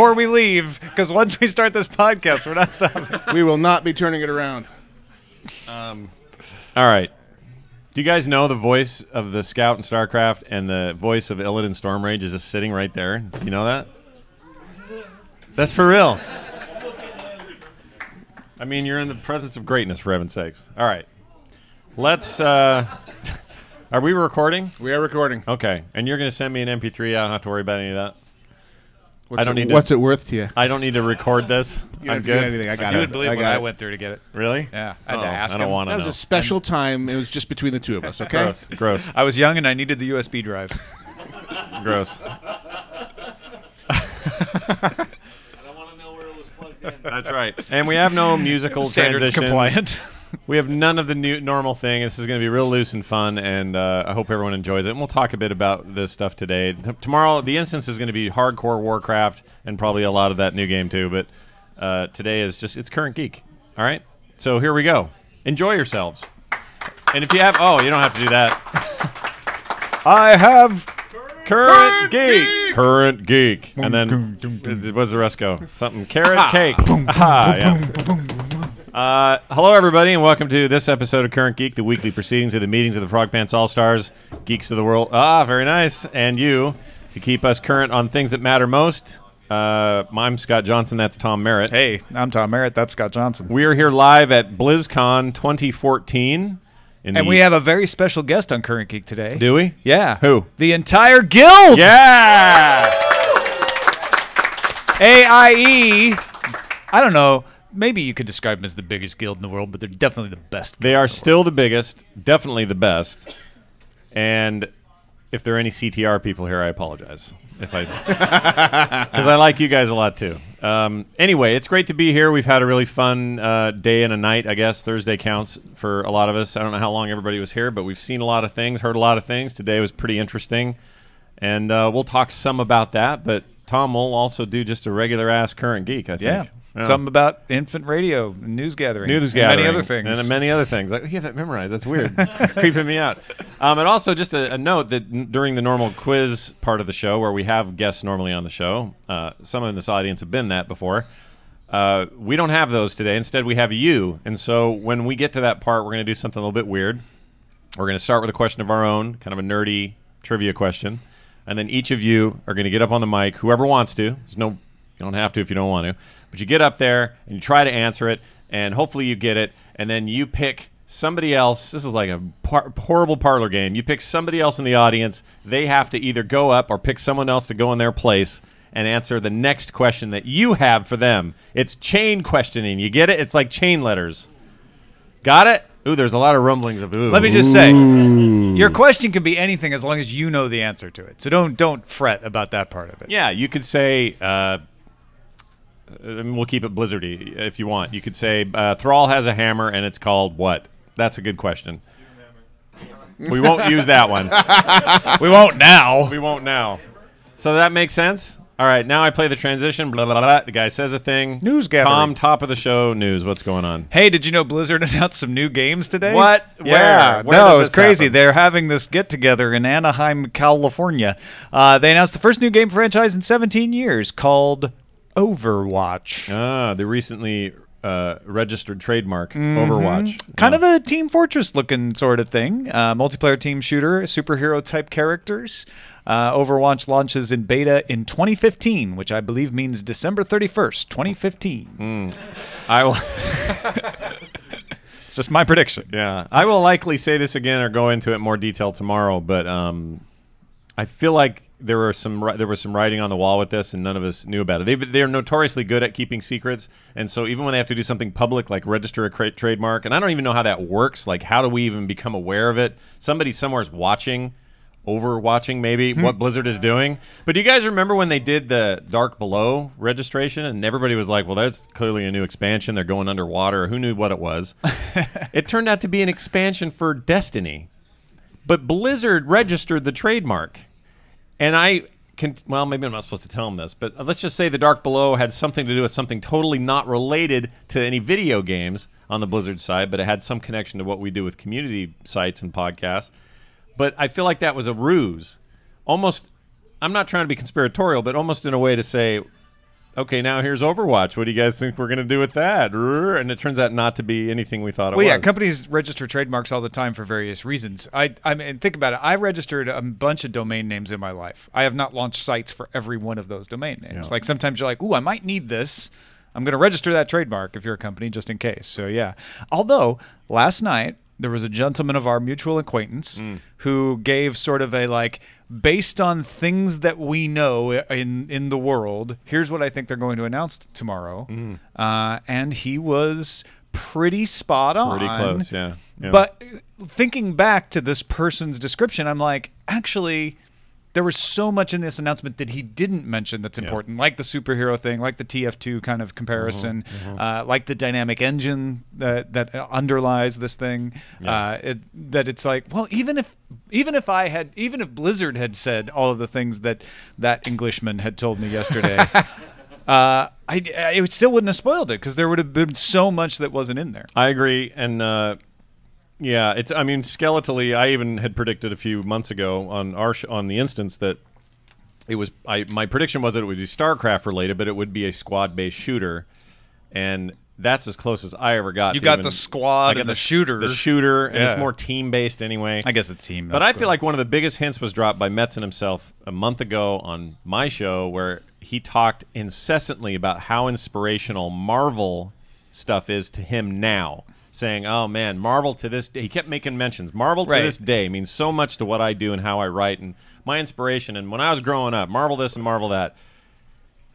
before we leave, because once we start this podcast, we're not stopping. We will not be turning it around. All right. Do you guys know the voice of the Scout in StarCraft and the voice of Illidan Stormrage is just sitting right there? You know that? That's for real. I mean, you're in the presence of greatness, for heaven's sakes. All right. Let's... Are we recording? We are recording. Okay. And you're going to send me an MP3. I don't have to worry about any of that. What's it worth to you? I don't need to record this. I'm good. Anything. I got it. You would believe what I went through to get it. Really? Yeah. I had to ask I don't him. want to know. That was a special time. It was just between the two of us, okay? Gross. I was young and I needed the USB drive. Gross. I don't want to know where it was plugged in. That's right. And we have no musical Standards transitions. compliant. We have none of the new normal thing. This is going to be real loose and fun, and I hope everyone enjoys it. And we'll talk a bit about this stuff today. Tomorrow, the instance is going to be hardcore Warcraft and probably a lot of that new game too. But today is just, it's Current Geek. All right? So here we go. Enjoy yourselves. And if you have, you don't have to do that. I have Current Geek. Current Geek. And then, what does the rest go? Something, carrot cake. Aha, yeah. Hello, everybody, and welcome to this episode of Current Geek, the weekly proceedings of the meetings of the Frog Pants All-Stars, geeks of the world. Ah, very nice. And you, to keep us current on things that matter most. I'm Scott Johnson. That's Tom Merritt. Hey, I'm Tom Merritt. That's Scott Johnson. We are here live at Blizzcon 2014. And we have a very special guest on Current Geek today. Do we? Yeah. Who? The entire guild! Yeah! AIE. I don't know. Maybe you could describe them as the biggest guild in the world, but they're definitely the best. They are still the biggest, definitely the best. And if there are any CTR people here, I apologize. Because I like you guys a lot too. Anyway, it's great to be here. We've had a really fun day and a night, I guess. Thursday counts for a lot of us. I don't know how long everybody was here, but we've seen a lot of things, heard a lot of things. Today was pretty interesting. And we'll talk some about that, but Tom will also do just a regular-ass Current Geek, I think. Yeah. Something about infant radio, news gathering, and many other things. And many other things. You have that memorized. That's weird. Creeping me out. And also just a note that during the normal quiz part of the show, where we have guests normally on the show, some in this audience have been that before, we don't have those today. Instead, we have you. And so when we get to that part, we're going to do something a little bit weird. We're going to start with a question of our own, kind of a nerdy trivia question. And then each of you are going to get up on the mic, whoever wants to. You don't have to if you don't want to. But you get up there and you try to answer it, and hopefully you get it, and then you pick somebody else. This is like a horrible parlor game. You pick somebody else in the audience. They have to either go up or pick someone else to go in their place and answer the next question that you have for them. It's chain questioning. You get it? It's like chain letters. Got it? Ooh, there's a lot of rumblings of ooh. Let me just say, your question can be anything as long as you know the answer to it. So don't fret about that part of it. Yeah, you could say... we'll keep it Blizzardy if you want. You could say Thrall has a hammer and it's called what? That's a good question. We won't use that one. We won't now. We won't now. So that makes sense? All right, now I play the transition. Blah, blah, blah. The guy says a thing. News gathering. Tom, top of the show, news. What's going on? Hey, did you know Blizzard announced some new games today? What? Yeah. Where no, did it was this crazy. happen? They're having this get-together in Anaheim, California. They announced the first new game franchise in 17 years called Overwatch. Ah, the recently registered trademark, Overwatch. Kind of a Team Fortress looking sort of thing. Multiplayer team shooter, superhero type characters. Overwatch launches in beta in 2015, which I believe means December 31st, 2015. I will. It's just my prediction. Yeah, I will likely say this again or go into it in more detail tomorrow, but I feel like there was some writing on the wall with this, and none of us knew about it. They're notoriously good at keeping secrets, and so even when they have to do something public, like register a trademark, and I don't even know how that works. Like, how do we even become aware of it? Somebody somewhere is watching, overwatching maybe what Blizzard is doing. But do you guys remember when they did the Dark Below registration, and everybody was like, "Well, that's clearly a new expansion. They're going underwater." Who knew what it was? It turned out to be an expansion for Destiny, but Blizzard registered the trademark. And well, maybe I'm not supposed to tell them this, but let's just say the Dark Below had something to do with something totally not related to any video games on the Blizzard side, but it had some connection to what we do with community sites and podcasts. But I feel like that was a ruse. Almost, I'm not trying to be conspiratorial, but almost in a way to say, okay, now here's Overwatch. What do you guys think we're going to do with that? And it turns out not to be anything we thought it was. Well, yeah, companies register trademarks all the time for various reasons. I mean, think about it. I registered a bunch of domain names in my life. I have not launched sites for every one of those domain names. Yeah. Like sometimes you're like, ooh, I might need this. I'm going to register that trademark if you're a company just in case. So, yeah. Although, last night, there was a gentleman of our mutual acquaintance who gave sort of a like, based on things that we know in the world, here's what I think they're going to announce tomorrow. And he was pretty spot on. Pretty close, yeah. But thinking back to this person's description, I'm like, actually, there was so much in this announcement that he didn't mention that's important, like the superhero thing, like the TF2 kind of comparison, like the dynamic engine that underlies this thing. That it's like, well, even if Blizzard had said all of the things that Englishman had told me yesterday, it still wouldn't have spoiled it because there would have been so much that wasn't in there. I agree, and yeah, it's. I mean, skeletally, I even had predicted a few months ago on on the instance that it was. My prediction was that it would be StarCraft related, but it would be a squad-based shooter, and that's as close as I ever got. You got the squad and the shooter. The shooter, and it's more team-based anyway. I guess it's team. But I feel like one of the biggest hints was dropped by Metzen himself a month ago on my show, where he talked incessantly about how inspirational Marvel stuff is to him now. Saying, oh, man, Marvel to this day. He kept making mentions. Marvel to this day means so much to what I do and how I write and my inspiration. And when I was growing up, Marvel this and Marvel that.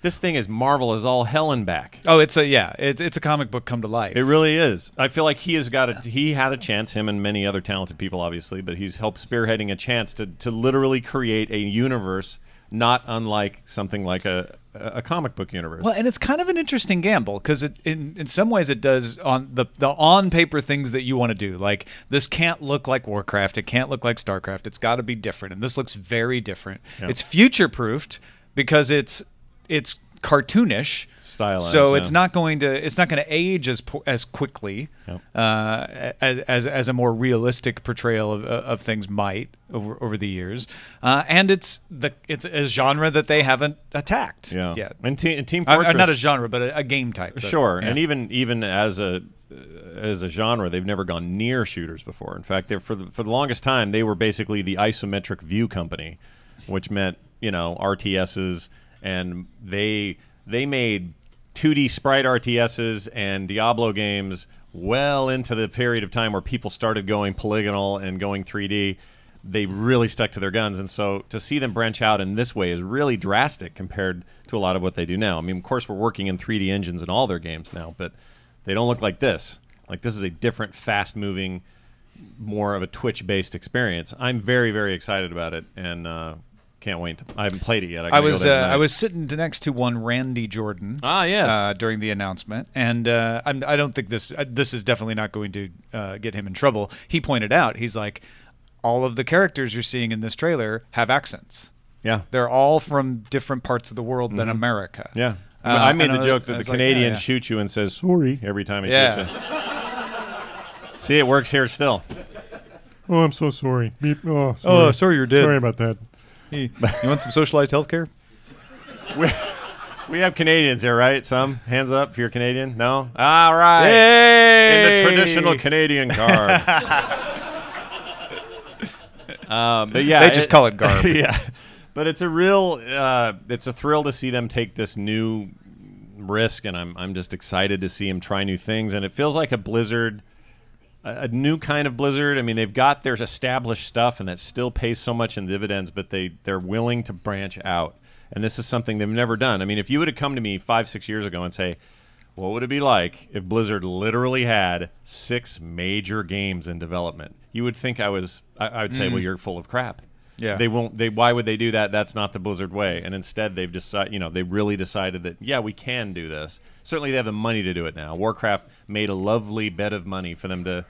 This thing is Marvel is all hell and back. Oh, it's a comic book come to life. It really is. I feel like he had a chance, him and many other talented people, obviously, but he's helped spearheading a chance to literally create a universe not unlike something like a comic book universe. Well, and it's kind of an interesting gamble because in some ways it does on the on paper things that you want to do. Like this can't look like Warcraft, it can't look like StarCraft. It's got to be different, and this looks very different. Yep. It's future proofed because it's cartoonish, stylized, so it's not going to age as quickly as a more realistic portrayal of things might over the years, and it's a genre that they haven't attacked yet. And Team Fortress, not a genre, but a game type. Sure, and even as a genre, they've never gone near shooters before. In fact, for the longest time, they were basically the isometric view company, which meant RTSs. And they made 2D sprite RTSs and Diablo games well into the period of time where people started going polygonal and going 3D. They really stuck to their guns, and so to see them branch out in this way is really drastic compared to a lot of what they do now. I mean, of course, we're working in 3D engines in all their games now, but they don't look like this. Like, this is a different, fast-moving, more of a Twitch-based experience. I'm very, very excited about it, and can't wait. I haven't played it yet. I was sitting next to one Randy Jordan. Yes. During the announcement, and I don't think this is definitely not going to get him in trouble. He pointed out, he's like, all of the characters you're seeing in this trailer have accents. Yeah, they're all from different parts of the world than America. Yeah, I made the joke that the Canadian shoots you and says sorry every time he shoots you. See, it works here still. Oh, I'm so sorry. Beep. Oh, sorry. Oh, sorry, you're dead. Sorry about that. Hey, you want some socialized health care? We have Canadians here, right? Some hands up if you're Canadian. No, all right. Yay! In the traditional Canadian garb. But yeah, they just call it garb. Yeah, but it's a real, it's a thrill to see them take this new risk, and I'm just excited to see them try new things. And it feels like a Blizzard. A new kind of Blizzard. I mean, they've got their established stuff, and that still pays so much in dividends, but they're willing to branch out. And this is something they've never done. I mean, if you would have come to me 5-6 years ago and say, what would it be like if Blizzard literally had 6 major games in development? You would think I would say, well, you're full of crap. Yeah. Why would they do that? That's not the Blizzard way. And instead, they've decided, they really decided that, yeah, we can do this. Certainly, they have the money to do it now. Warcraft made a lovely bed of money for them to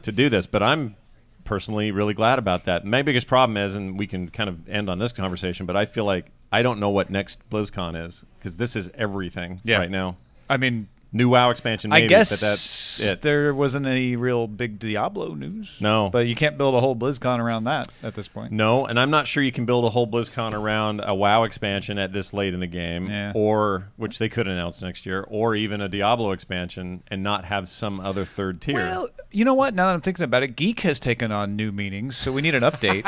do this. But I'm personally really glad about that. My biggest problem is, and we can kind of end on this conversation, but I feel like I don't know what next BlizzCon is because this is everything right now. I mean, New WoW expansion, maybe, I guess but that's it. There wasn't any real big Diablo news. No. But you can't build a whole BlizzCon around that at this point. No, and I'm not sure you can build a whole BlizzCon around a WoW expansion at this late in the game, or which they could announce next year, or even a Diablo expansion and not have some other third tier. Well, you know what? Now that I'm thinking about it, Geek has taken on new meanings, so we need an update.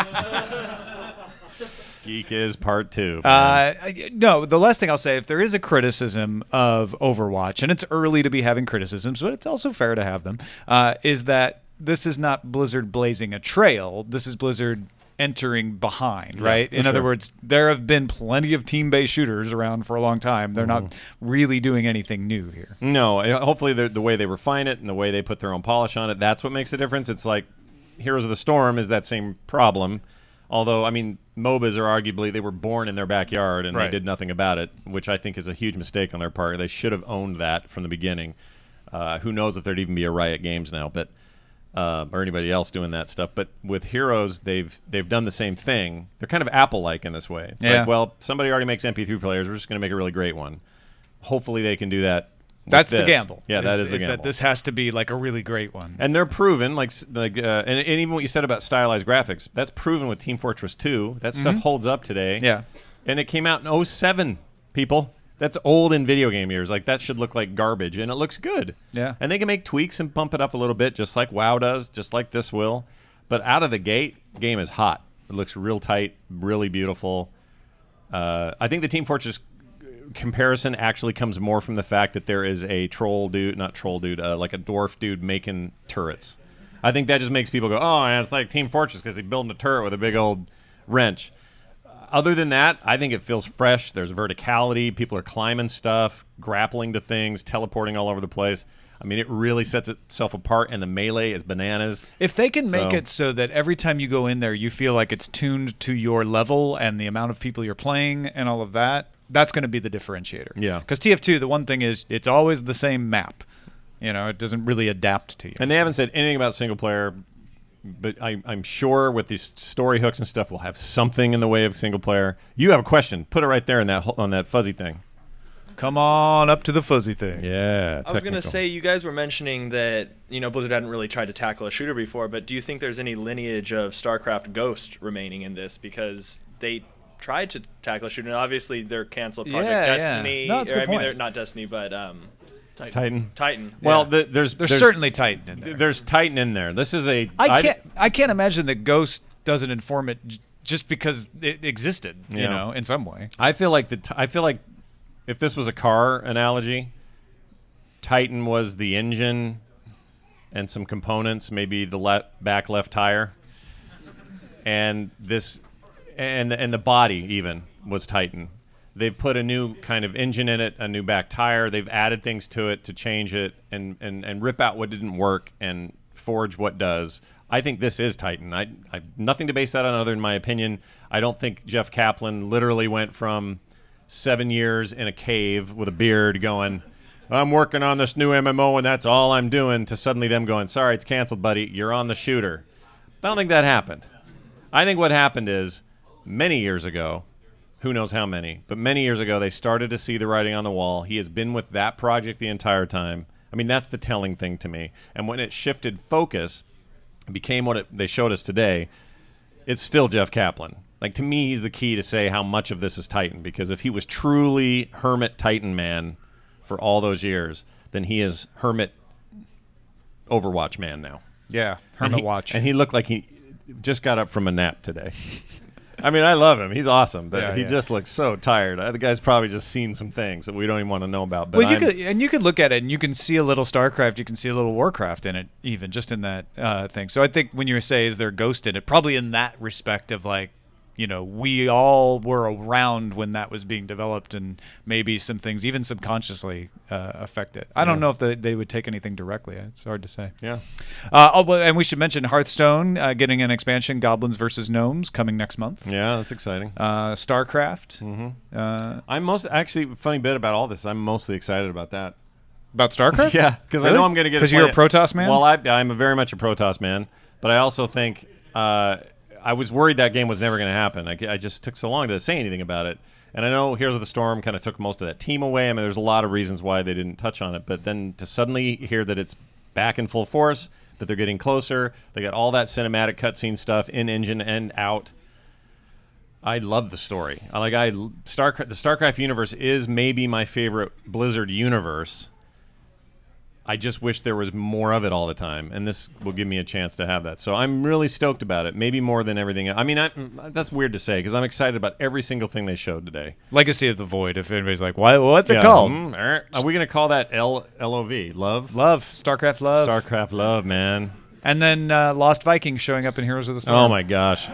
Geek is part 2. No, the last thing I'll say, if there is a criticism of Overwatch, and it's early to be having criticisms, but it's also fair to have them, is that this is not Blizzard blazing a trail. This is Blizzard entering behind, right? In other words, there have been plenty of team-based shooters around for a long time. They're not really doing anything new here. No, hopefully the way they refine it and the way they put their own polish on it, that's what makes a difference. It's like Heroes of the Storm is that same problem. Although, I mean, MOBAs are arguably, they were born in their backyard and they did nothing about it, which I think is a huge mistake on their part. They should have owned that from the beginning. Who knows if there'd even be a Riot Games now, but or anybody else doing that stuff. But with Heroes, they've done the same thing. They're kind of Apple-like in this way. It's like, well, somebody already makes MP3 players. We're just going to make a really great one. Hopefully they can do that. That's the gamble. Yeah, that is the gamble. That this has to be like a really great one. And they're proven, and even what you said about stylized graphics, that's proven with Team Fortress 2. That stuff holds up today. Yeah. And it came out in 2007, people. That's old in video game years. Like, that should look like garbage, and it looks good. Yeah. And they can make tweaks and bump it up a little bit, just like WoW does, just like this will. But out of the gate, game is hot. It looks real tight, really beautiful. I think the Team Fortress comparison actually comes more from the fact that there is a troll dude, not troll dude, like a dwarf dude making turrets. I think that just makes people go, oh, man, it's like Team Fortress because he's building a turret with a big old wrench. Other than that, I think it feels fresh. There's verticality. People are climbing stuff, grappling to things, teleporting all over the place. I mean, it really sets itself apart, and the melee is bananas. If they can make it so that every time you go in there, you feel like it's tuned to your level and the amount of people you're playing and all of that, that's going to be the differentiator. Yeah. Because TF2, the one thing is it's always the same map. You know, it doesn't really adapt to you. And they haven't said anything about single player, but I'm sure with these story hooks and stuff, we'll have something in the way of single player. You have a question. Put it right there in that on that fuzzy thing. Come on up to the fuzzy thing. Yeah. I was going to say, you guys were mentioning that, you know, Blizzard hadn't really tried to tackle a shooter before, but do you think there's any lineage of StarCraft Ghost remaining in this? Because they tried to tackle a shooter, and obviously they're canceled Project Destiny. No, that's a good point. They're not Destiny, but Titan. Well, there's certainly Titan in there. There's Titan in there. This is a. I can't imagine that Ghost doesn't inform it just because it existed, you know, in some way. I feel like if this was a car analogy, Titan was the engine and some components, maybe the back left tire, and this and the body even was Titan. They've put a new kind of engine in it, a new back tire. They've added things to it to change it and rip out what didn't work and forge what does. I think this is Titan. I have nothing to base that on other than my opinion. I don't think Jeff Kaplan literally went from 7 years in a cave with a beard going, I'm working on this new MMO and that's all I'm doing, to suddenly them going, sorry, it's canceled, buddy. You're on the shooter. I don't think that happened. I think what happened is many years ago, who knows how many, but many years ago, they started to see the writing on the wall. He has been with that project the entire time. I mean, that's the telling thing to me. And when it shifted focus, it became what they showed us today, it's still Jeff Kaplan. Like, to me, he's the key to say how much of this is Titan, because if he was truly Hermit Titan Man for all those years, then he is Hermit Overwatch Man now. Yeah, Hermit Watch. And he looked like he just got up from a nap today. I mean, I love him. He's awesome, but he just looks so tired. The guy's probably just seen some things that we don't even want to know about. But well, you could look at it and you can see a little StarCraft, you can see a little Warcraft in it, even just in that thing. So I think when you say is there Ghost in it, probably in that respect of like, you know, we all were around when that was being developed, and maybe some things even subconsciously affect it. I don't know if they would take anything directly. It's hard to say. Yeah. And we should mention Hearthstone getting an expansion, Goblins versus Gnomes, coming next month. Yeah, that's exciting. StarCraft. I'm actually, funny bit about all this, I'm mostly excited about that. About StarCraft? Yeah, because really? I know I'm going to get. Because you're a Protoss man. Well, I'm very much a Protoss man, but I also think. I was worried that game was never going to happen. I just took so long to say anything about it. And I know Heroes of the Storm kind of took most of that team away. I mean, there's a lot of reasons why they didn't touch on it. But then to suddenly hear that it's back in full force, that they're getting closer, they got all that cinematic cutscene stuff in engine and out. I love the story. The StarCraft universe is maybe my favorite Blizzard universe. I just wish there was more of it all the time, and this will give me a chance to have that. So I'm really stoked about it, maybe more than everything else. I mean, that's weird to say, because I'm excited about every single thing they showed today. Legacy of the Void, if anybody's like, what's it called? Are we going to call that LOV? Love? Love. StarCraft Love. StarCraft Love, man. And then Lost Vikings showing up in Heroes of the Storm. Oh, my gosh.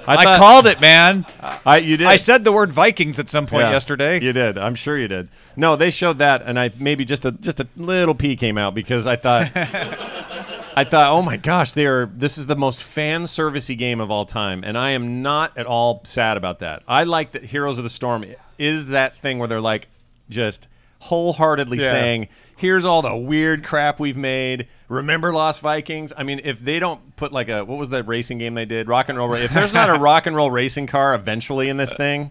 I called it, man. You did. I said the word Vikings at some point yesterday. You did. I'm sure you did. No, they showed that, and maybe just a little pee came out because I thought, oh my gosh, this is the most fan servicey game of all time, and I am not at all sad about that. I like that Heroes of the Storm is that thing where they're like just wholeheartedly saying, here's all the weird crap we've made. Remember Lost Vikings? I mean, if they don't put like what was that racing game they did? Rock and Roll. If there's not a rock and roll racing car eventually in this thing,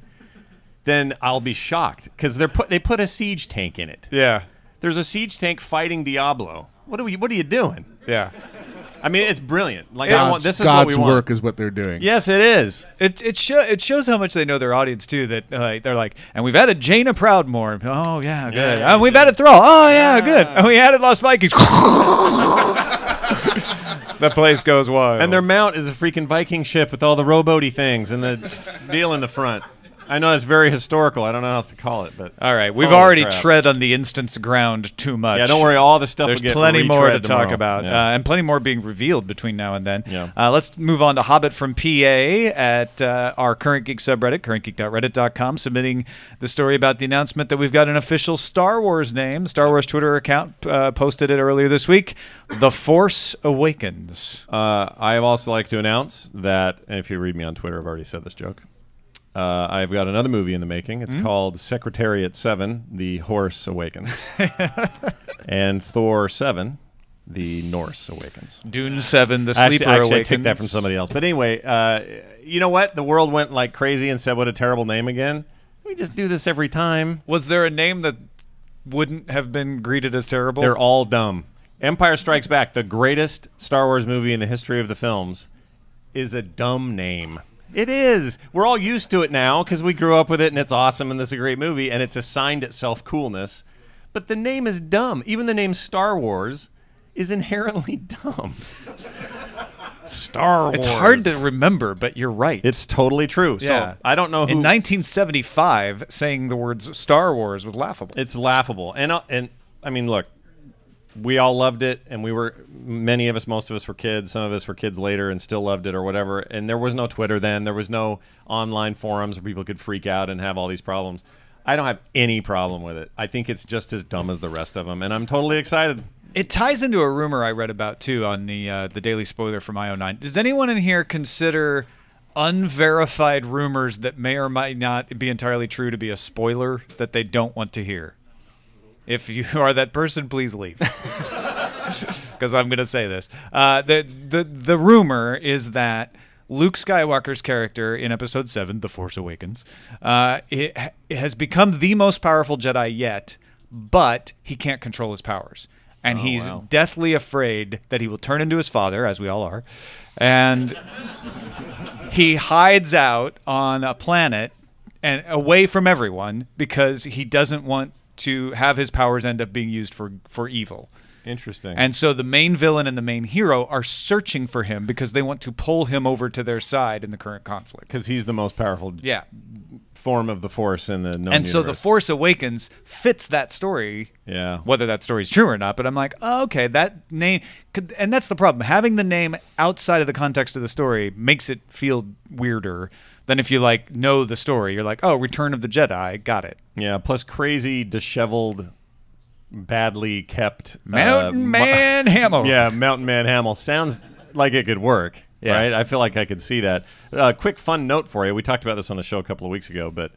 then I'll be shocked because they put a siege tank in it. Yeah. There's a siege tank fighting Diablo. What are you doing? Yeah. I mean, it's brilliant. Like this is God's what we want. work is what they're doing. Yes, it is. It shows how much they know their audience too. That they're like, and we've added Jaina Proudmoore. Oh yeah, good. And we've added Thrall. Oh yeah, good. And we added Lost Vikings. The place goes wild. And their mount is a freaking Viking ship with all the rowboaty things and the deal in the front. I know it's very historical. I don't know how else to call it, but all right, we've already tread on the instance ground too much. Yeah, don't worry. All the stuff there's will get plenty more to tomorrow. talk about, and plenty more being revealed between now and then. Yeah. Let's move on to Hobbit from PA at our Current Geek subreddit, currentgeek.reddit.com, submitting the story about the announcement that we've got an official Star Wars name. Star Wars Twitter account posted it earlier this week. The Force Awakens. I also like to announce that, and if you read me on Twitter, I've already said this joke. I've got another movie in the making. It's called Secretariat 7, The Horse Awakens. And Thor 7, The Norse Awakens. Dune 7, The Sleeper Awakens. I took that from somebody else. But anyway, you know what? The world went like crazy and said, what a terrible name again. We just do this every time. Was there a name that wouldn't have been greeted as terrible? They're all dumb. Empire Strikes Back, the greatest Star Wars movie in the history of the films, is a dumb name. It is. We're all used to it now because we grew up with it and it's awesome and this is a great movie and it's assigned itself coolness. But the name is dumb. Even the name Star Wars is inherently dumb. Star Wars. It's hard to remember, but you're right. It's totally true. Yeah. So I don't know who... In 1975, saying the words Star Wars was laughable. It's laughable. And I mean, look, we all loved it, and many of us, most of us were kids. Some of us were kids later and still loved it or whatever. And there was no Twitter then. There was no online forums where people could freak out and have all these problems. I don't have any problem with it. I think it's just as dumb as the rest of them, and I'm totally excited. It ties into a rumor I read about, too, on the Daily Spoiler from IO9. Does anyone in here consider unverified rumors that may or might not be entirely true to be a spoiler that they don't want to hear? If you are that person, please leave. Because I'm going to say this. The rumor is that Luke Skywalker's character in Episode 7, The Force Awakens, it has become the most powerful Jedi yet, but he can't control his powers. And he's deathly afraid that he will turn into his father, as we all are. And he hides out on a planet and away from everyone because he doesn't want to have his powers end up being used for evil. Interesting. And so the main villain and the main hero are searching for him because they want to pull him over to their side in the current conflict. Because he's the most powerful form of the Force in the known universe. So The Force Awakens fits that story, whether that story is true or not. But I'm like, oh, okay, that name... And that's the problem. Having the name outside of the context of the story makes it feel weirder than if you know the story. You're like, oh, Return of the Jedi, got it. Yeah, plus crazy, disheveled, badly kept... Mountain Man Hamill. Yeah, Mountain Man Hamill. Sounds like it could work, right? I feel like I could see that. Quick fun note for you. We talked about this on the show a couple of weeks ago, but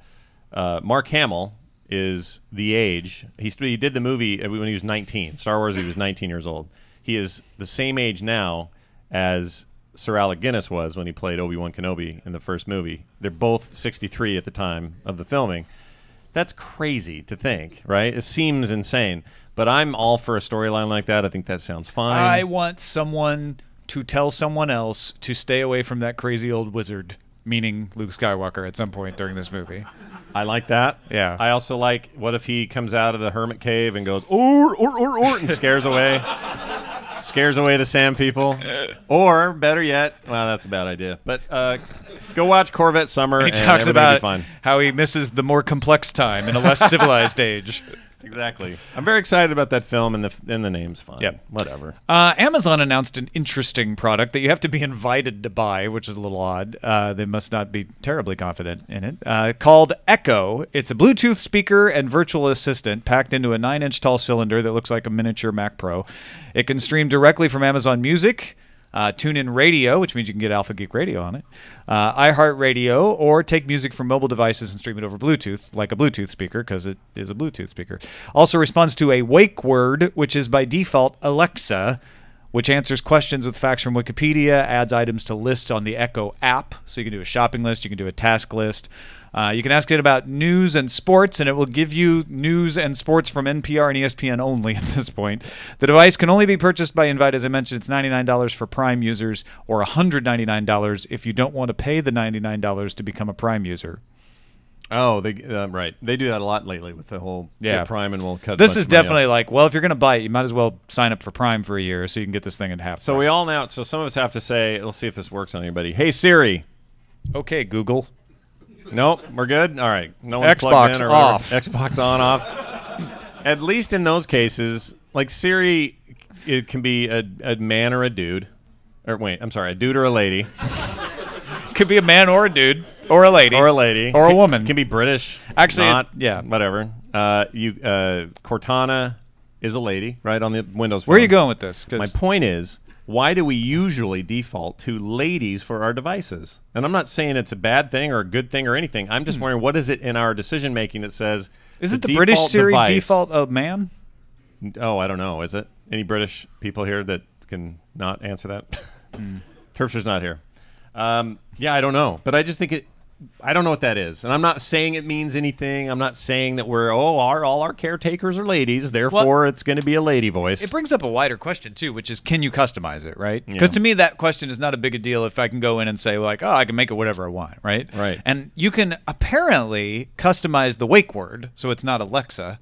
Mark Hamill is the age. He did the movie when he was 19. Star Wars, he was 19 years old. He is the same age now as Sir Alec Guinness was when he played Obi-Wan Kenobi in the first movie. They're both 63 at the time of the filming. That's crazy to think, right? It seems insane. But I'm all for a storyline like that. I think that sounds fine. I want someone to tell someone else to stay away from that crazy old wizard, meaning Luke Skywalker, at some point during this movie. I like that. Yeah. I also like, what if he comes out of the hermit cave and goes, or, and scares away the Sand people? Or, better yet, well, that's a bad idea. But go watch Corvette Summer, and and he talks everything will be about fine. how he misses the more complex time in a less civilized age. Exactly. I'm very excited about that film, and the name's fine. Yep. Whatever. Amazon announced an interesting product that you have to be invited to buy, which is a little odd. They must not be terribly confident in it. Called Echo. It's a Bluetooth speaker and virtual assistant packed into a 9-inch tall cylinder that looks like a miniature Mac Pro. It can stream directly from Amazon Music, TuneIn Radio, which means you can get Alpha Geek Radio on it, iHeartRadio, or take music from mobile devices and stream it over Bluetooth, like a Bluetooth speaker, because it is a Bluetooth speaker. Also responds to a wake word, which is by default Alexa, which answers questions with facts from Wikipedia, adds items to lists on the Echo app, so you can do a shopping list, you can do a task list. You can ask it about news and sports, and it will give you news and sports from NPR and ESPN only at this point. The device can only be purchased by Invite. As I mentioned, it's $99 for Prime users or $199 if you don't want to pay the $99 to become a Prime user. Oh, right. They do that a lot lately with the whole get Prime, and we'll cut. This is definitely like, well, if you're going to buy it, you might as well sign up for Prime for a year so you can get this thing at half So price. we all now. So some of us have to say, let's see if this works on anybody. Hey Siri. Okay, Google. Nope, we're good. All right, no one's Xbox plugged in or off. Xbox on off. At least in those cases, like Siri, it can be a man or a dude, or wait, I'm sorry, a dude or a lady. Could be a man or a dude or a lady or a lady or a woman. Can be British. Actually, not, yeah, whatever. Cortana is a lady, right, on the Windows phone. Where are you going with this? My point is, why do we usually default to ladies for our devices? And I'm not saying it's a bad thing or a good thing or anything. I'm just wondering, what is it in our decision making that says isn't the British Siri default a man? Oh, I don't know. Is it? Any British people here that can not answer that? Terpster's not here. Yeah, I don't know. But I just think I don't know what that is. And I'm not saying it means anything. I'm not saying that we're, all our caretakers are ladies, therefore it's going to be a lady voice. It brings up a wider question, too, which is, can you customize it, right? Because to me, that question is not a big a deal if I can go in and say, like, oh, I can make it whatever I want, right? Right. And you can apparently customize the wake word, so it's not Alexa.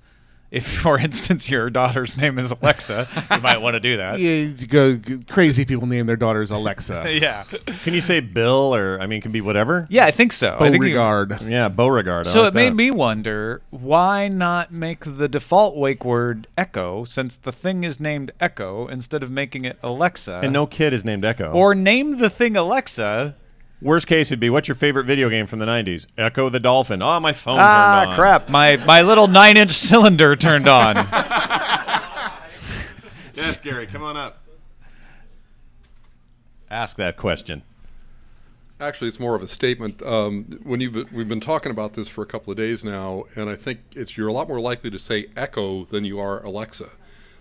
If, for instance, your daughter's name is Alexa, you might want to do that. Yeah, crazy people name their daughters Alexa. Yeah. Can you say Bill, or, I mean, it can be whatever? Yeah, I think so. Beauregard. Yeah, Beauregard. So it made me wonder, why not make the default wake word Echo, since the thing is named Echo, instead of making it Alexa? And no kid is named Echo. Or name the thing Alexa. Worst case would be, what's your favorite video game from the 90s? Echo the Dolphin. Oh, my phone turned on. Ah, crap. My little 9-inch cylinder turned on. Yes, Gary, come on up. Ask that question. Actually, it's more of a statement. We've been talking about this for a couple of days now, and I think you're a lot more likely to say Echo than you are Alexa.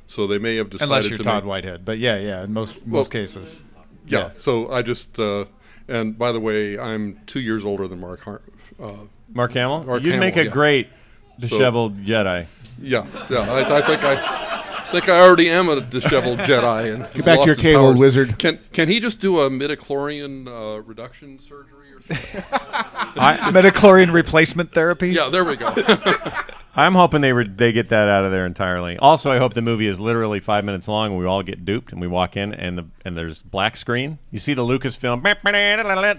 So they may have decided Unless you're Todd Whitehead. But yeah, in most cases. Yeah, so I just... and by the way, I'm 2 years older than Mark Hamill? Mark You'd Hamill, make a great disheveled Jedi. Yeah. I think I already am a disheveled Jedi. And get back to your cable, wizard. Can he just do a midichlorian reduction surgery or something? Midichlorian replacement therapy? Yeah, there we go. I'm hoping they get that out of there entirely. Also, I hope the movie is literally 5 minutes long and we all get duped and we walk in and there's black screen. You see the Lucasfilm,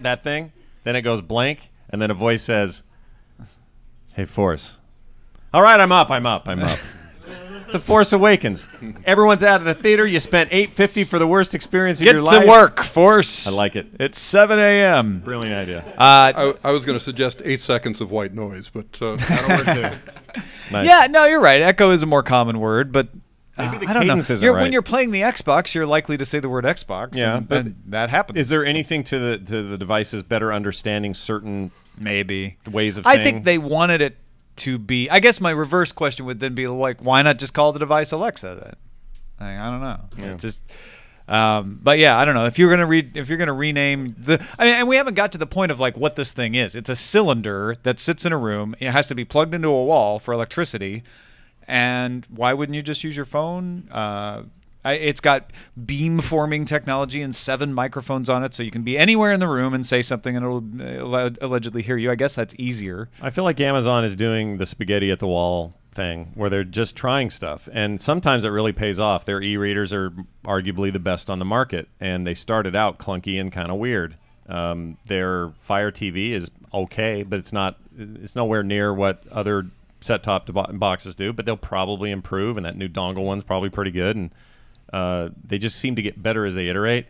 that thing. Then it goes blank, and then a voice says, "Hey, Force." All right, I'm up. The Force Awakens. Everyone's out of the theater. You spent $8.50 for the worst experience of your life. Get to work, Force. I like it. It's 7 a.m. Brilliant idea. I was going to suggest 8 seconds of white noise, but that'll work too. Nice. Yeah, no, you're right. Echo is a more common word, but maybe the I don't know. cadence isn't right. When you're playing the Xbox, you're likely to say the word Xbox. Yeah, but that happens. Is there anything to the devices better understanding certain ways of saying? I think they wanted it to be. I guess my reverse question would then be like, why not just call the device Alexa then? I don't know. Yeah. It's just But yeah, I don't know if you're gonna rename the. I mean, and we haven't got to the point of like what this thing is. It's a cylinder that sits in a room. It has to be plugged into a wall for electricity. And why wouldn't you just use your phone? It's got beam forming technology and 7 microphones on it, so you can be anywhere in the room and say something and it'll allegedly hear you. I guess that's easier. I feel like Amazon is doing the spaghetti at the wall thing where they're just trying stuff, and sometimes it really pays off. Their e-readers are arguably the best on the market, and they started out clunky and kind of weird. Their Fire TV is okay, but it's nowhere near what other set-top boxes do, but they'll probably improve, and that new dongle one's probably pretty good, and they just seem to get better as they iterate.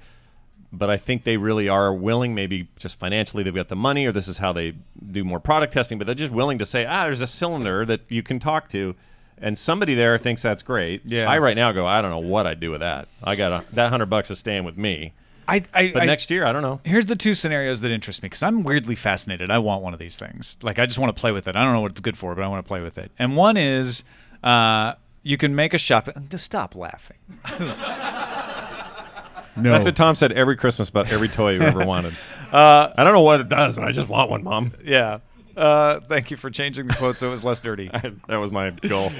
But I think they really are willing, maybe just financially they've got the money, or this is how they do more product testing, but they're just willing to say, there's a cylinder that you can talk to, and somebody there thinks that's great. Yeah. I right now go, I don't know what I'd do with that. I got that $100 is staying with me. But next year, I don't know. Here's the 2 scenarios that interest me because I'm weirdly fascinated. I want one of these things. Like, I just want to play with it. I don't know what it's good for, but I want to play with it. And one is you can make a shop. Just stop laughing. No. That's what Tom said every Christmas about every toy you ever wanted. I don't know what it does, but I just want one, Mom. Yeah. Thank you for changing the quote so it was less dirty. That was my goal.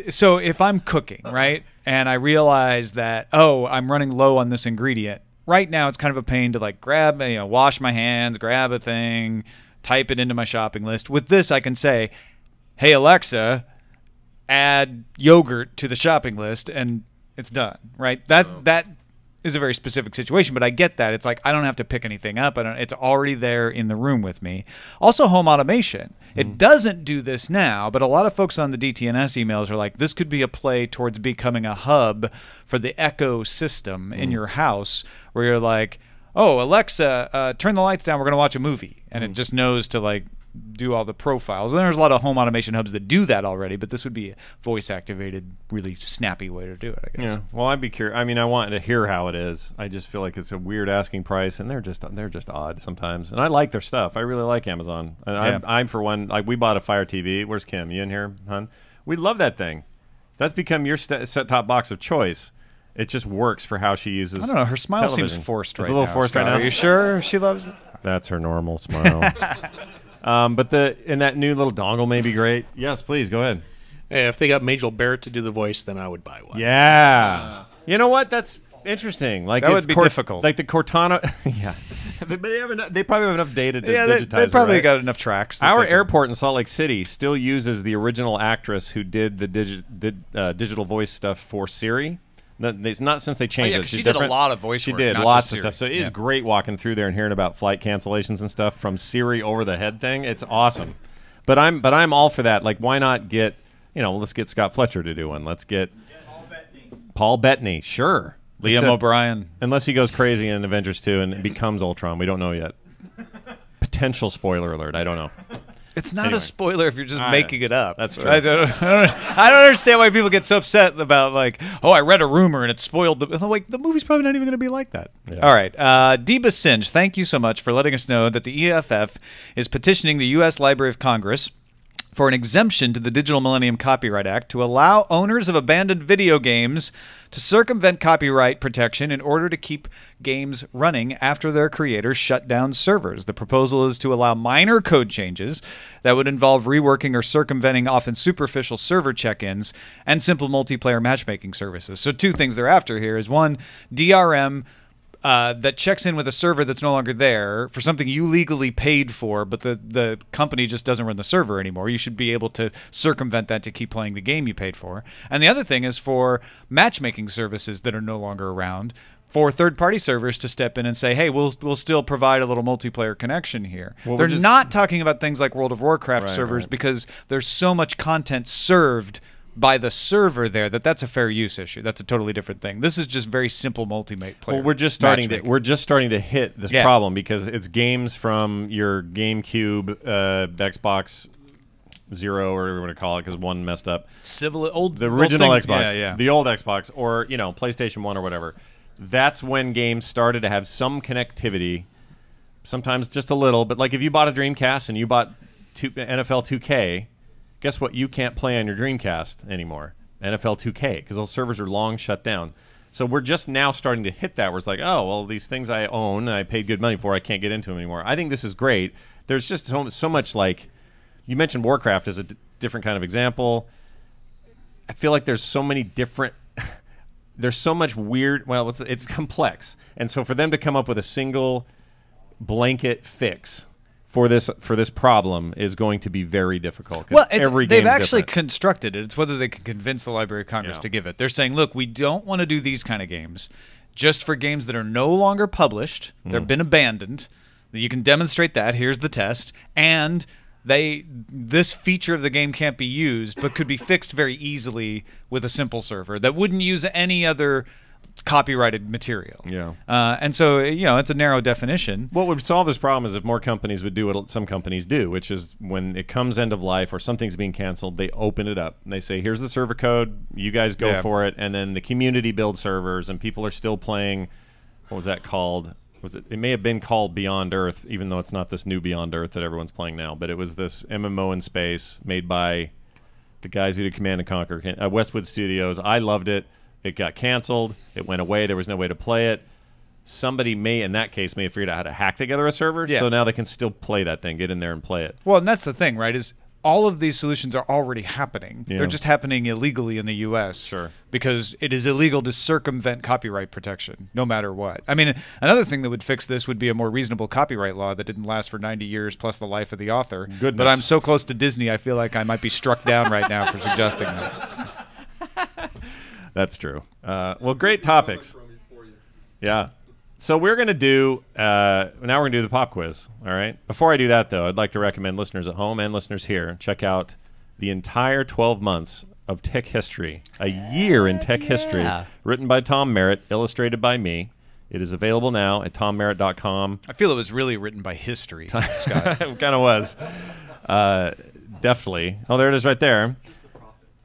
So if I'm cooking, right, and I realize that, I'm running low on this ingredient, right now it's kind of a pain to like grab, wash my hands, grab a thing, type it into my shopping list. With this, I can say, hey, Alexa, add yogurt to the shopping list, and it's done, right? That is a very specific situation, but I get that. It's like I don't have to pick anything up. It's already there in the room with me. Also, home automation. It doesn't do this now, but a lot of folks on the DTNS emails are like, this could be a play towards becoming a hub for the Echo system in your house, where you're like, oh, Alexa, turn the lights down. We're going to watch a movie. And it just knows to like do all the profiles. And there's a lot of home automation hubs that do that already, but this would be a voice-activated, really snappy way to do it, I guess. Yeah. Well, I'd be curious. I mean, I want to hear how it is. I just feel like it's a weird asking price, and they're just odd sometimes. And I like their stuff. I really like Amazon. And I'm for one. Like, we bought a Fire TV. Where's Kim? You in here, hon? We love that thing. That's become your set-top box of choice. It just works for how she uses. I don't know. Her smile television. seems forced it's right now. a little forced Scott. right now. Are you sure she loves it? That's her normal smile. But that new little dongle may be great. Yes, please go ahead. Hey, if they got Majel Barrett to do the voice, then I would buy one. Yeah. You know what? That's interesting. Like that would be difficult. Like the Cortana. Yeah. They probably have enough data to digitize they probably right? got enough tracks. Our airport in Salt Lake City still uses the original actress who did the digital voice stuff for Siri. It's not since they changed it. She did a lot of voice She work, did not lots just of Siri. stuff. So it is great walking through there and hearing about flight cancellations and stuff from Siri over the head thing. It's awesome. But I'm all for that. Like, why not get, let's get Scott Fletcher to do one. Let's get Paul Bettany. Sure. Liam O'Brien. Unless he goes crazy in Avengers 2 and becomes Ultron. We don't know yet. Potential spoiler alert. I don't know. It's not a spoiler if you're just making it up. That's true. I don't understand why people get so upset about like, I read a rumor and it spoiled the like. The movie's probably not even going to be like that. Yeah. All right, Deba Singe, thank you so much for letting us know that the EFF is petitioning the U.S. Library of Congress for an exemption to the Digital Millennium Copyright Act to allow owners of abandoned video games to circumvent copyright protection in order to keep games running after their creators shut down servers. The proposal is to allow minor code changes that would involve reworking or circumventing often superficial server check-ins and simple multiplayer matchmaking services. So 2 things they're after here is, one, DRM that checks in with a server that's no longer there for something you legally paid for, but the company just doesn't run the server anymore. You should be able to circumvent that to keep playing the game you paid for. And the other thing is for matchmaking services that are no longer around, for third-party servers to step in and say, hey, we'll still provide a little multiplayer connection here. Well, they're not talking about things like World of Warcraft servers because there's so much content served by the server there that's a fair use issue. That's a totally different thing. This is just very simple multiplayer. Well, we're just starting to hit this problem because it's games from your GameCube, Xbox Zero, or whatever you want to call it, because one messed up. The original Xbox, the old Xbox, or PlayStation 1 or whatever. That's when games started to have some connectivity, sometimes just a little. But like if you bought a Dreamcast and you bought NFL 2K. Guess what? You can't play on your Dreamcast anymore, NFL 2K, because those servers are long shut down. So we're just now starting to hit that where it's like, oh, well, these things I own, I paid good money for, I can't get into them anymore. I think this is great. There's just so much, like, you mentioned Warcraft as a different kind of example. I feel like there's so many different, there's so much weird, well, it's complex. And so for them to come up with a single blanket fix for this problem is going to be very difficult. Well, they've actually different. constructed it. It's whether they can convince the Library of Congress to give it. They're saying, look, we don't want to do these kind of games just for games that are no longer published. They've been abandoned. You can demonstrate that. Here's the test. And this feature of the game can't be used, but could be fixed very easily with a simple server that wouldn't use any other copyrighted material. Yeah. And so, it's a narrow definition. What would solve this problem is if more companies would do what some companies do, which is when it comes end of life or something's being canceled, they open it up. And they say, here's the server code, you guys go for it, and then the community builds servers, and people are still playing, what was that called? It may have been called Beyond Earth, even though it's not this new Beyond Earth that everyone's playing now, but it was this MMO in space made by the guys who did Command & Conquer, Westwood Studios. I loved it. It got canceled. It went away. There was no way to play it. Somebody in that case, may have figured out how to hack together a server, so now they can still play that thing, get in there and play it. Well, and that's the thing, right, is all of these solutions are already happening. Yeah. They're just happening illegally in the U.S. Sure. Because it is illegal to circumvent copyright protection, no matter what. I mean, another thing that would fix this would be a more reasonable copyright law that didn't last for 90 years plus the life of the author. Goodness. But I'm so close to Disney, I feel like I might be struck down right now for suggesting that. That's true. Well, great topics. Yeah. So we're going to do, now we're going to do the pop quiz, all right? Before I do that, though, I'd like to recommend listeners at home and listeners here check out the entire 12 months of tech history, a year in tech history, written by Tom Merritt, illustrated by me. It is available now at tommerritt.com. I feel it was really written by history, Scott. It kind of was. Definitely. Oh, there it is right there.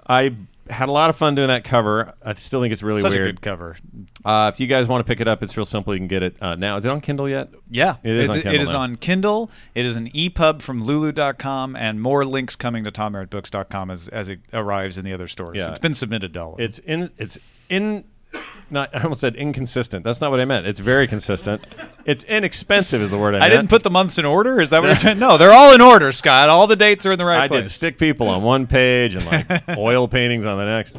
I had a lot of fun doing that cover. I still think it's really Such weird. a good cover. If you guys want to pick it up, it's real simple. You can get it now. Is it on Kindle yet? Yeah. It is on Kindle It is now. on Kindle. It is an EPUB from Lulu.com, and more links coming to tommerrittbooks.com as it arrives in the other stores. Yeah. It's been submitted to all of them. It's in not I almost said inconsistent. That's not what I meant. It's very consistent. It's inexpensive is the word I meant. I didn't put the months in order? Is that what you're trying? No, they're all in order, Scott. All the dates are in the right I place. did stick people on one page and like oil paintings on the next.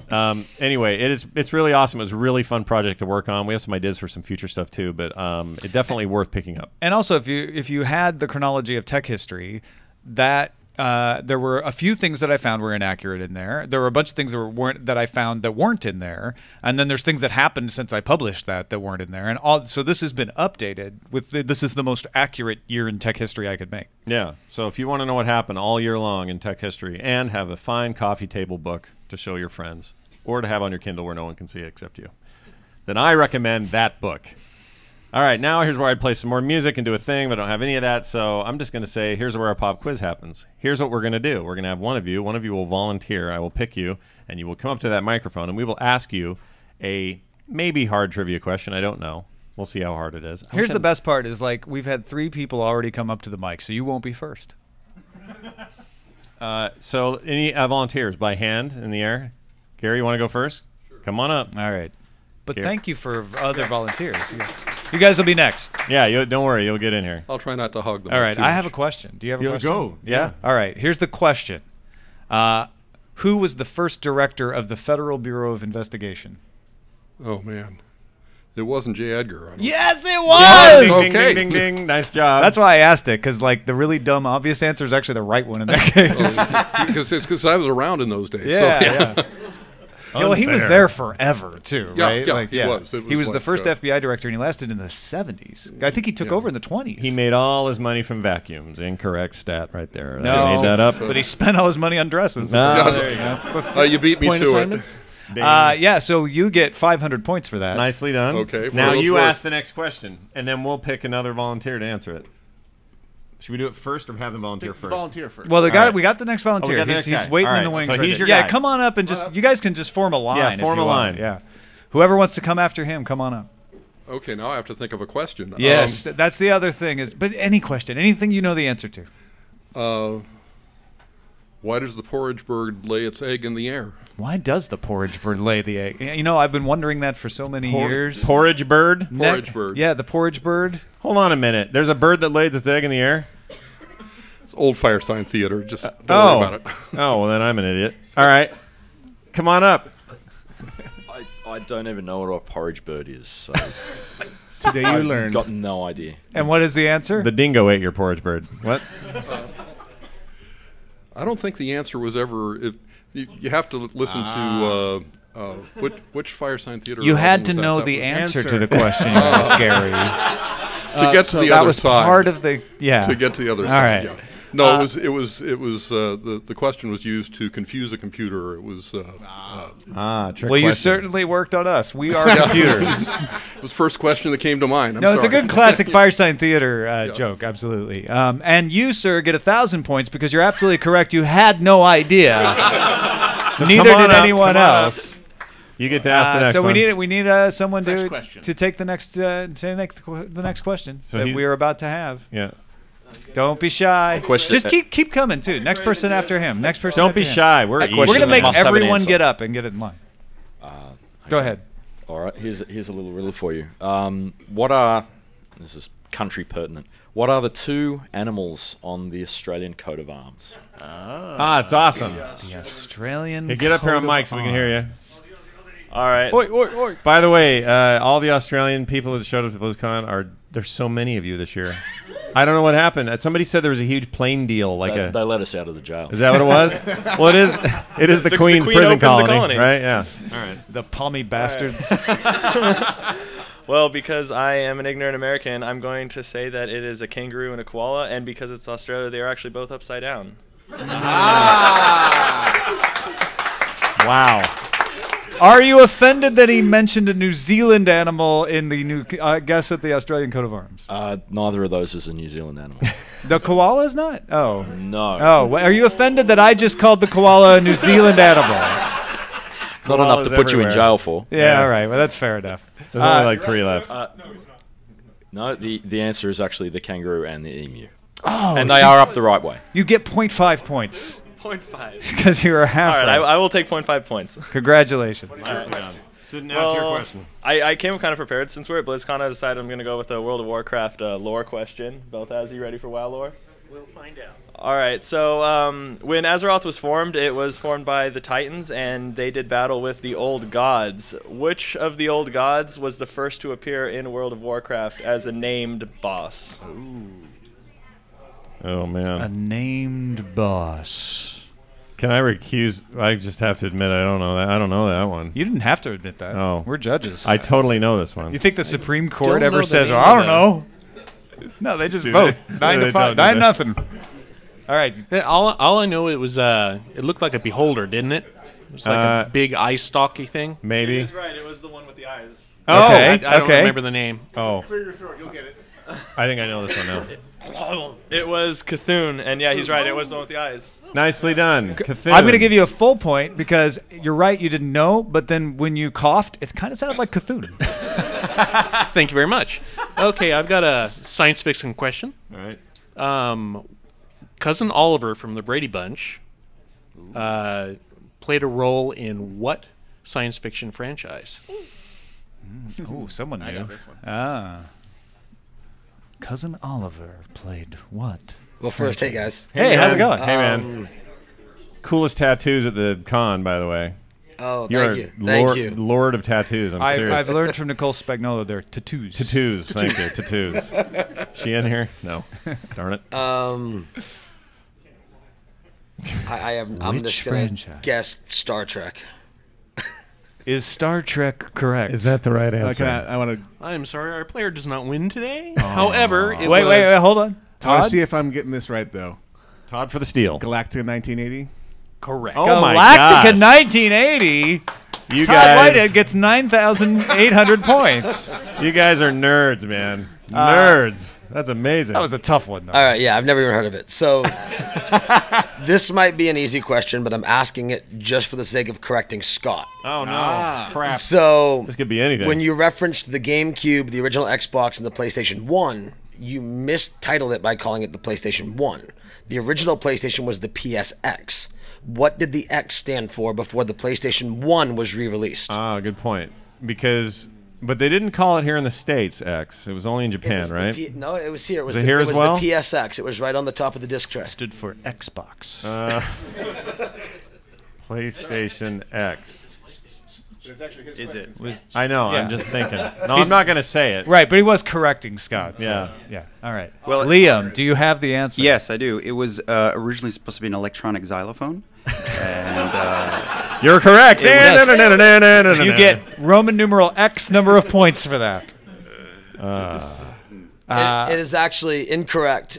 Anyway, it's really awesome. It was a really fun project to work on. We have some ideas for some future stuff too, but it's definitely worth picking up. And also, if you had the chronology of tech history, that there were a few things that I found were inaccurate in there. There were a bunch of things that I found that weren't in there, and then there's things that happened since I published that weren't in there. And so this has been updated with this is the most accurate year in tech history I could make. Yeah. So if you want to know what happened all year long in tech history and have a fine coffee table book to show your friends or to have on your Kindle where no one can see it except you, then I recommend that book. All right, now here's where I'd play some more music and do a thing, but I don't have any of that, so I'm just going to say here's where our pop quiz happens. Here's what we're going to do. We're going to have one of you will volunteer. I will pick you, and you will come up to that microphone, and we will ask you a maybe hard trivia question. I don't know. We'll see how hard it is. Here's the best part is, like, we've had 3 people already come up to the mic, so you won't be first. So any volunteers by hand in the air? Gary, you want to go first? Sure. Come on up. All right. But Here. thank you for other volunteers. You guys will be next. Yeah, don't worry. You'll get in here. I'll try not to hog them. All right, I have a question. Do you have a question? Go. Yeah? All right, here's the question. Who was the first director of the Federal Bureau of Investigation? Oh, man. It wasn't J. Edgar. I don't Yes, it Yeah, was! ding, ding, Okay. ding, ding, ding. Nice job. That's why I asked it, because like the really dumb, obvious answer is actually the right one in that case. Because I was around in those days. Yeah, so, yeah. Well, he was Unfair. there forever too, Yeah, right? yeah, Like, he was. It He was was the like, first FBI director, and he lasted in the 70s. I think he took over in the 20s. He made all his money from vacuums. Incorrect stat right there. no, I made that up. but he spent all his money on dresses. No, there you go. you beat me Point to assignments? it. Ding. Yeah, so you get 500 points for that. Nicely done. Okay, Now well, you let's work. ask the next question, and then we'll pick another volunteer to answer it. Should we do it first or have them volunteer first? Volunteer first. Well, All right. we got the next volunteer. got the he's next guy. waiting All in the right, wings. so right he's there. your Yeah, guy. come on up and just you guys can just form a line. Yeah, if form you a want. line. Yeah, whoever wants to come after him, come on up. Okay, now I have to think of a question. Yes, that's the other thing is. But any question, anything you know the answer to. Why does the porridge bird lay its egg in the air? Why does the porridge bird lay the egg? You know, I've been wondering that for so many years. Porridge bird? Porridge bird. Yeah, the porridge bird. Hold on a minute. There's a bird that lays its egg in the air? It's old fire sign theater. Just don't worry about it. Oh, well, then I'm an idiot. All right. Come on up. I don't even know what a porridge bird is, so Today you I've learned. got no idea. And what is the answer? The dingo ate your porridge bird. What? I don't think the answer was ever. You have to listen to which fire sign theater. You had album to was that? know That the was- answer to the question, you asked, Gary. to get to the That other was side. part of the To get to the other All side. right. Yeah. No, it was the question was used to confuse a computer. It was Trick Well, you question. certainly worked on us. We are computers. it was the first question that came to mind. I'm No, it's a sorry. good classic fire sign theater joke, absolutely. And you, sir, get 1,000 points because you're absolutely correct. You had no idea. So Neither come on did up, anyone come on up. else. You get to ask the next so one. we need someone Fresh to question. take the next the next question So that he- we are about to have. Yeah. Don't be shy. Question- Just keep coming too. Next person after him. Next person. Don't after be him. shy. We're That easy. We're question gonna make must have an everyone answer. get up and get in line. Go ahead. All right, here's a little riddle for you. What are, this is country pertinent, what are the two animals on the Australian coat of arms? It's awesome. The Australian. Hey, get up here on coat of mic so we can hear you. All right. Oi, oi, oi. By the way, all the Australian people that showed up to BlizzCon there's so many of you this year. I don't know what happened. Somebody said there was a huge plane deal, They let us out of the jail. Is that what it was? Well, it is. It is the Queen's Queen prison opened the colony, colony. right? Yeah. All right. The palmy bastards. Well, because I am an ignorant American, I'm going to say that it is a kangaroo and a koala, and because it's Australia, they are actually both upside down. Wow. Are you offended that he mentioned a New Zealand animal in the new guess at the Australian coat of arms? Neither of those is a New Zealand animal. The koala is not? Oh. No. Oh, well, are you offended that I just called the koala a New Zealand animal? Not enough to Koalas put you in everywhere. jail for. Yeah, all right. Well, that's fair enough. There's only like 3 left. No, the answer is actually the kangaroo and the emu. Oh, And they are up the right way. You get 0.5 points 0.5. because you were half All right, right. I will take 0.5 points. Congratulations. So now it's your Well, question. I came kind of prepared. Since we're at BlizzCon, I decided I'm going to go with a World of Warcraft lore question. Belthaz, you ready for WoW lore? We'll find out. All right, so when Azeroth was formed, it was formed by the Titans, and they did battle with the Old Gods. Which of the Old Gods was the first to appear in World of Warcraft as a named boss? Oh, A man. named boss. Can I recuse? I just have to admit I don't know that. I don't know that one. You didn't have to admit that. Oh. We're judges. I totally know this one. You think the Supreme Court don't know ever the says, name "Oh, I of don't know"? No, they just Do vote. they? 9 They to 5, don't, do 9 they? 0. All right. Yeah, all I know, it was it looked like a beholder, didn't it? It was like a big eye stalky thing. Maybe. He's right. It was the one with the eyes. Oh, Okay. I don't remember the name. Oh, Clear your throat. You'll get it. I think I know this one now. It was Cthulhu, and yeah, he's right. It was the one with the eyes. Nicely done. Cthulhu. I'm going to give you a full point because you're right, you didn't know, but then when you coughed, it kind of sounded like Cthulhu. Thank you very much. Okay, I've got a science fiction question. All right. Cousin Oliver from the Brady Bunch played a role in what science fiction franchise? Oh, someone knew. I got this one. Ah. Cousin Oliver played what? Well, first, hey guys. Hey, how's it going? Hey, man. Coolest tattoos at the con, by the way. Oh, You're thank you. Thank you. Lord of tattoos. I'm serious. I've learned from Nicole Spagnuolo they're tattoos. Tattoos. Thank you. Tattoos. She in here? No. Darn it. I'm Which just gonna franchise? guess Star Trek. Is Star Trek correct? Is that the right answer? I want to I'm sorry, our player does not win today. However, it Wait, was, wait, hold on. Todd? see if I'm getting this right though. Todd for the steal. Galactica 1980. correct. Oh my Galactica gosh. 1980. You Todd guys, Whitehead gets 9,800 points. you guys are nerds, man. Nerds. That's amazing. That was a tough one, though. All right, yeah, I've never even heard of it. So this might be an easy question, but I'm asking it just for the sake of correcting Scott. oh no, crap. So This could be anything. when you referenced the GameCube, the original Xbox, and the PlayStation 1, you mistitled it by calling it the PlayStation 1. The original PlayStation was the PSX. What did the X stand for before the PlayStation 1 was re-released? Ah, good point. But they didn't call it here in the States X. It was only in Japan, right? No, it was here. It was, here as well? the PSX. It was right on the top of the disc tray. Stood for Xbox. PlayStation X. Is it? I know. Yeah. I'm just thinking. No, I'm not going to say it. Right, but he was correcting Scott. So, Yeah. yeah. All right. Well, Liam, do you have the answer? Yes, I do. It was originally supposed to be an electronic xylophone. And You're correct. Yes. You get Roman numeral X number of points for that. It is actually incorrect.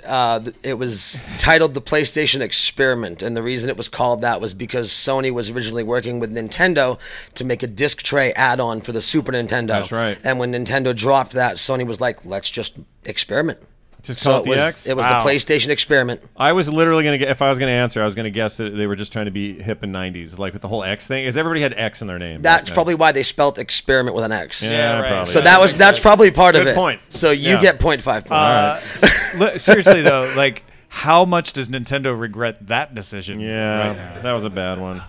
It was titled the PlayStation Experiment, and the reason it was called that was because Sony was originally working with Nintendo to make a disc tray add-on for the Super Nintendo. That's right. And when Nintendo dropped that, Sony was like, let's just experiment. Just So call it it the was, X? it was Wow. the PlayStation Experiment. I was literally going to get, if I was going to answer, I was going to guess that they were just trying to be hip in 90s, like with the whole X thing, because everybody had X in their name. That's probably why they spelt experiment with an X. Yeah, right. probably. So that's probably part of Good it. point. So you Yeah. get 0.5 points. Seriously though, like, how much does Nintendo regret that decision? Yeah, right now? that was a bad one.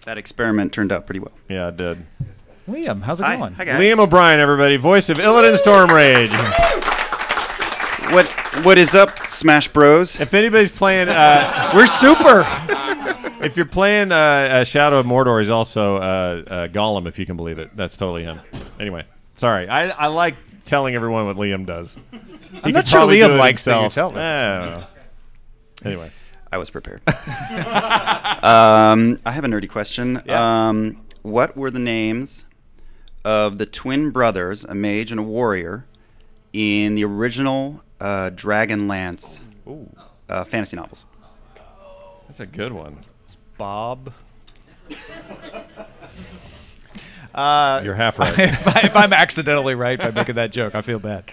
that experiment turned out pretty well. Yeah, it did. Liam, how's it Hi, going? hi guys. Liam O'Brien, everybody, voice of Illidan Storm Rage. What is up, Smash Bros? If anybody's playing, We're super. if you're playing Shadow of Mordor, he's also Gollum, if you can believe it. That's totally him. Anyway, sorry. I like telling everyone what Liam does. I'm not sure Liam likes that you tell him. them. Anyway. I was prepared. I have a nerdy question. Yeah. What were the names of the twin brothers, a mage and a warrior, in the original Dragonlance fantasy novels? That's a good one. Bob. You're half right. if I'm accidentally right by making that joke, I feel bad.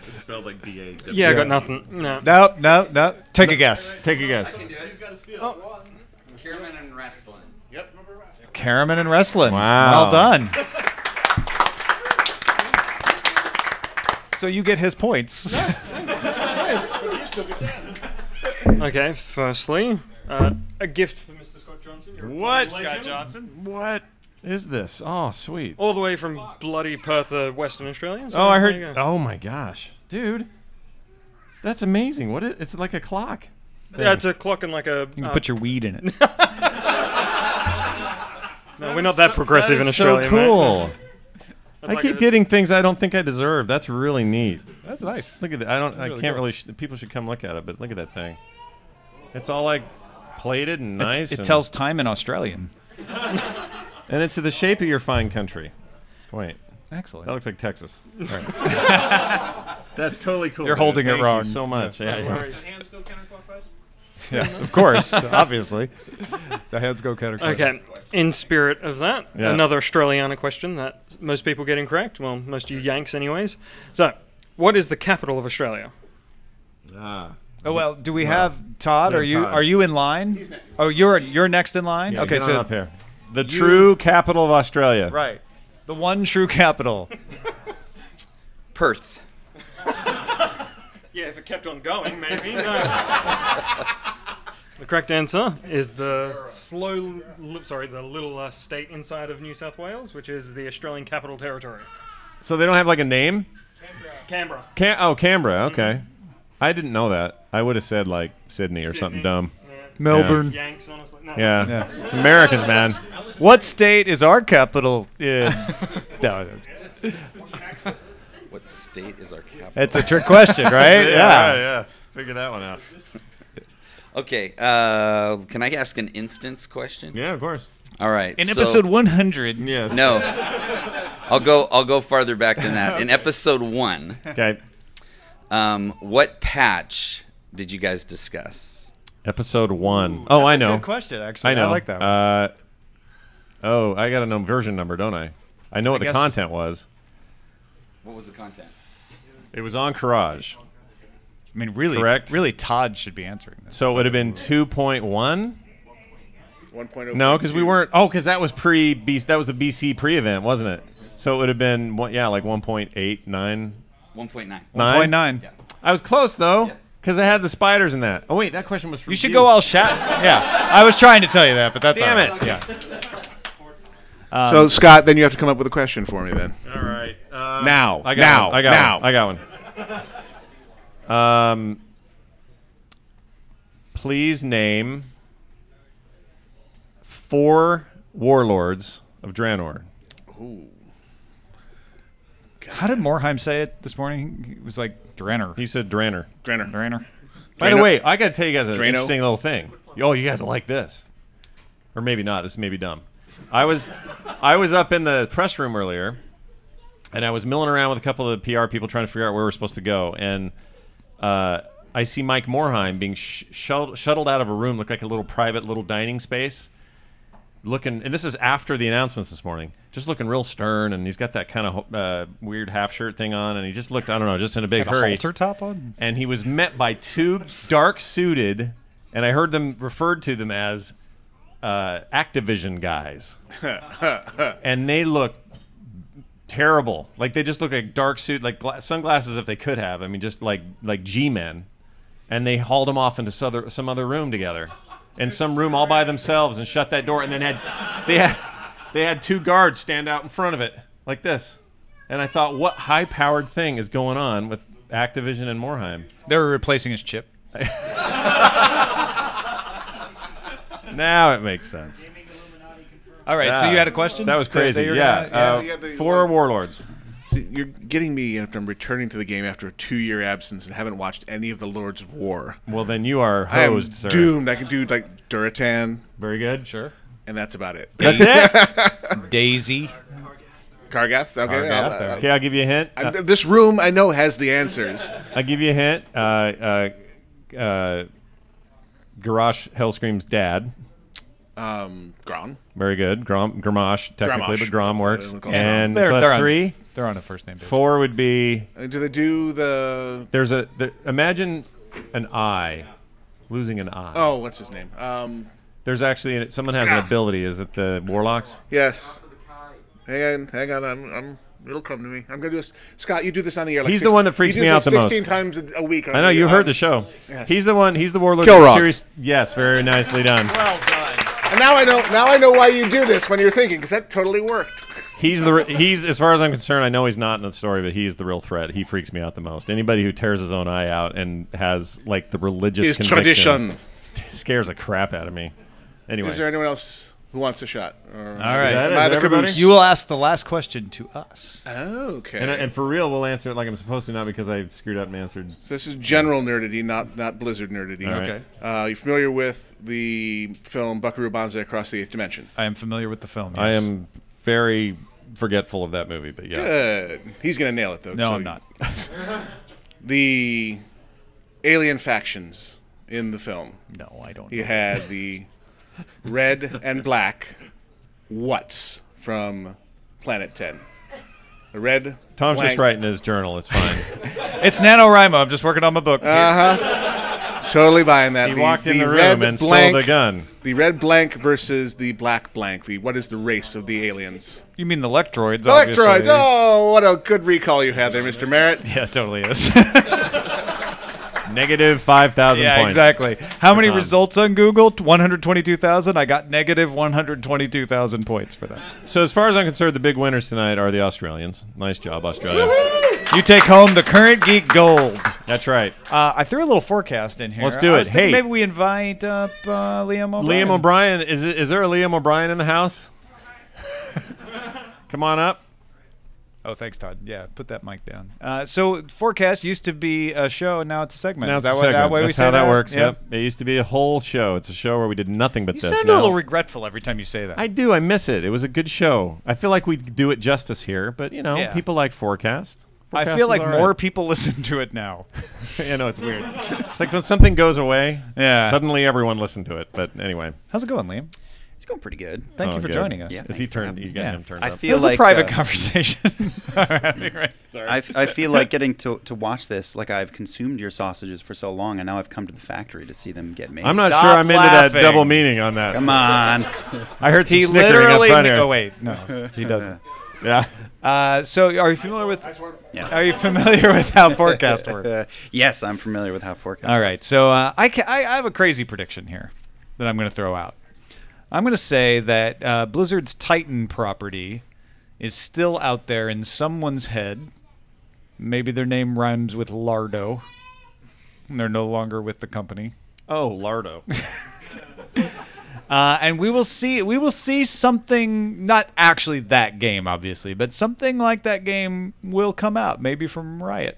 It's spelled like B-A-W. Yeah, I got nothing. No. No. Take a guess. Take a guess. Kierman and wrestling. Yep. Caraman and wrestling. Wow. Well done. So you get his points. Okay, firstly, a gift for Mr. Scott Johnson. What? Scott Johnson? What is this? Oh, sweet. All the way from bloody Perth, Western Australia. So Oh, I there you heard. go. Oh my gosh, dude, that's amazing. What is? It's like a clock. Yeah, it's a clock and like a. You can put your weed in it. No, we're not that progressive in Australia, so cool. mate. I keep getting things I don't think I deserve. That's really neat. That's nice. Look at that. I don't. I really can't cool. really. People should come look at it. But look at that thing. It's all like plated and nice. It and, tells time in Australian. and it's the shape of your fine country. Wait, Excellent. that looks like Texas. All right. That's totally cool. You're holding it Thank wrong. You so much. Yeah. yeah. Hands go counterclockwise. Yes, of course. Obviously. The hands go counterclockwise. Okay, in spirit of that, Yeah. another Australiana question that most people get incorrect. Well, most of you Yanks, anyways. So, what is the capital of Australia? Ah. Oh well, do we have Todd? Yeah, Are you Todd. in line? Oh, you're next in line. Yeah, okay, get on so up here. The true capital of Australia. right, the one true capital. Perth. Yeah, if it kept on going, maybe. No. The correct answer is the the little state inside of New South Wales, which is the Australian Capital Territory. So they don't have like a name? Canberra. Canberra. Okay. I didn't know that. I would have said like Sydney or something dumb. Melbourne. Yanks, honestly. No. Yeah. It's Americans, man. What state is our capital in? No, What state is our capital? that's a trick question, right? Yeah. Figure that one out. Okay. Can I ask an instance question? Yeah, of course. All right. In so- episode 100. Yeah. No. I'll go farther back than that. In episode 1, Okay. what patch did you guys discuss? Episode 1. Oh, I know. Good question, actually. I know. I like that one. I got to know version number, don't I? I know what the guess- content was. What was the content? It was on Courage. I mean, really, Correct. really, Todd should be answering this. So it would have been 2.1? 1.0. No, because we weren't. Oh, because that was that was the BC pre-event, wasn't it? So it would have been like 1.89. 1.9. 1.9. Yeah. I was close though, Because I had the spiders in that. Oh wait, that question was for You should go all Yeah, I was trying to tell you that, but that's Damn all right. it. Yeah. So Scott, then you have to come up with a question for me then. All right. Now. I got one. Please name 4 warlords of Draenor. Ooh. How did Morheim say it this morning? It was like Draenor. He said Draenor. Draenor. By the way, I got to tell you guys an Drano? interesting little thing. Oh, you guys will like this. Or maybe not. This may be dumb. I was up in the press room earlier, and I was milling around with a couple of the PR people trying to figure out where we're supposed to go. And I see Mike Morheim being shuttled out of a room, looked like a little private little dining space. Looking, and this is after the announcements this morning, just looking real stern, and he's got that kind of weird half shirt thing on, and he just looked, I don't know, just in a big Had hurry. A halter top on? And he was met by 2 dark suited, and I heard them referred to them as Activision guys. And they look terrible. Like they just look like dark suit, like sunglasses if they could have. I mean, just like G-men. And they hauled them off into some other room together. In some room all by themselves, and shut that door, and then they had 2 guards stand out in front of it like this, and I thought, what high-powered thing is going on with Activision and Morheim? They were replacing his chip. Now it makes sense. All right, so you had a question? That was crazy. Yeah, 4 warlords. See, you're getting me after I'm returning to the game after a 2-year absence and haven't watched any of the Lords of War. Well, then you are I am hosed, sir. doomed. I can do like Duratan. Very good. Sure. And that's about it. That's it. Daisy. Kargath. Okay. Kargath. Okay, I'll give you a hint. This room I know has the answers. I'll give you a hint. Garrosh Hellscream's dad. Grom. Very good. Gramash, technically, but Grom works. And they're so that's 3. They're on a first name basis. 4 would be... Do they do the... Imagine an eye. Losing an eye. Oh, what's his name? There's actually... Someone has an ability. Is it the Warlocks? Yes. Hang on. It'll come to me. I'm going to do this. Scott, you do this on the air. Like He's the one that freaks me out the most. 16 times a week. I know, you heard the show. Yes. He's the warlord. Kilrock. Yes, very nicely done. Well done. And now I know why you do this when you're thinking, because that totally worked. He's as far as I'm concerned, I know he's not in the story, but he's the real threat. He freaks me out the most. Anybody who tears his own eye out and has like the religious conviction scares the crap out of me. Anyway, is there anyone else who wants a shot? All right, am I the caboose? You will ask the last question to us. Okay. And for real, we'll answer it like I'm supposed to, not because I screwed up and answered. So this is general nerdity, not Blizzard nerdity. Right. Okay. You familiar with the film Buckaroo Banzai Across the Eighth Dimension? I am familiar with the film. Yes. I am very forgetful of that movie, but yeah. Good. He's gonna nail it though. No, I'm not. The alien factions in the film. No, I don't. You had the red and black What's from Planet 10. The red. Tom's blank. just writing his journal. It's fine. It's NaNoWriMo. I'm just working on my book. Totally buying that. He walked in the room and stole the gun. The red blank versus the black blank. What is the race of the aliens? You mean the Electroids? Electroids. Obviously. Oh, what a good recall you had there, Mr. Merritt. Yeah, it totally is. Negative 5,000 yeah, points. exactly. How many results on Google? 122,000. I got negative 122,000 points for that. So as far as I'm concerned, the big winners tonight are the Australians. Nice job, Australia. You take home the Current Geek Gold. That's right. I threw a little forecast in here. Let's do it. Hey, maybe we invite up Liam O'Brien. Liam O'Brien. Is there a Liam O'Brien in the house? Come on up. Oh, thanks, Todd. Yeah, put that mic down. So forecast used to be a show, and now it's a segment. Now Is it's that a segment. that way we That's say how that that works. Yep. It used to be a whole show. It's a show where we did nothing but You this. sound a little regretful every time you say that. I do. I miss it. It was a good show. I feel like we do it justice here, but you know, people like forecast. I feel like more people listen to it now. You know, it's weird. It's like when something goes away, suddenly everyone listened to it. But anyway. How's it going, Liam? It's going pretty good. Thank you for joining us. Yeah, Is he turned? You got him turned up. I feel it was like a private conversation. Right. Sorry. I feel like getting to watch this. Like I've consumed your sausages for so long, and now I've come to the factory to see them get made. I'm not sure I'm into that double meaning on that. Come on. I heard some he snickering literally. up front here. Oh wait, no, he doesn't. Yeah. So, are you familiar with? Yeah. Are you familiar with how forecast works? Yes, I'm familiar with how forecast. All right. So, I have a crazy prediction here that I'm going to throw out. I'm going to say that Blizzard's Titan property is still out there in someone's head. Maybe their name rhymes with Lardo. And they're no longer with the company. Oh, Lardo. And we will see something, not actually that game, obviously, but something like that game will come out, maybe from Riot.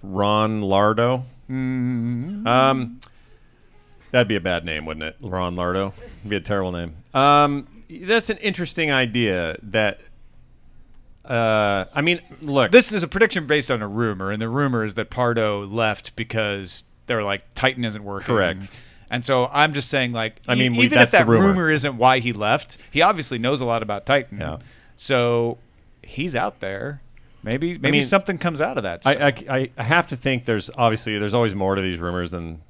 Ron Lardo. Mm-hmm. That'd be a bad name, wouldn't it? Ron Lardo. It'd be a terrible name. That's an interesting idea. That I mean, look. This is a prediction based on a rumor, and the rumor is that Pardo left because they were like, Titan isn't working. Correct. And so I'm just saying, like, I mean, even if that's that the rumor. rumor isn't why he left, he obviously knows a lot about Titan. Yeah. So he's out there. Maybe something comes out of that stuff. I have to think there's always more to these rumors than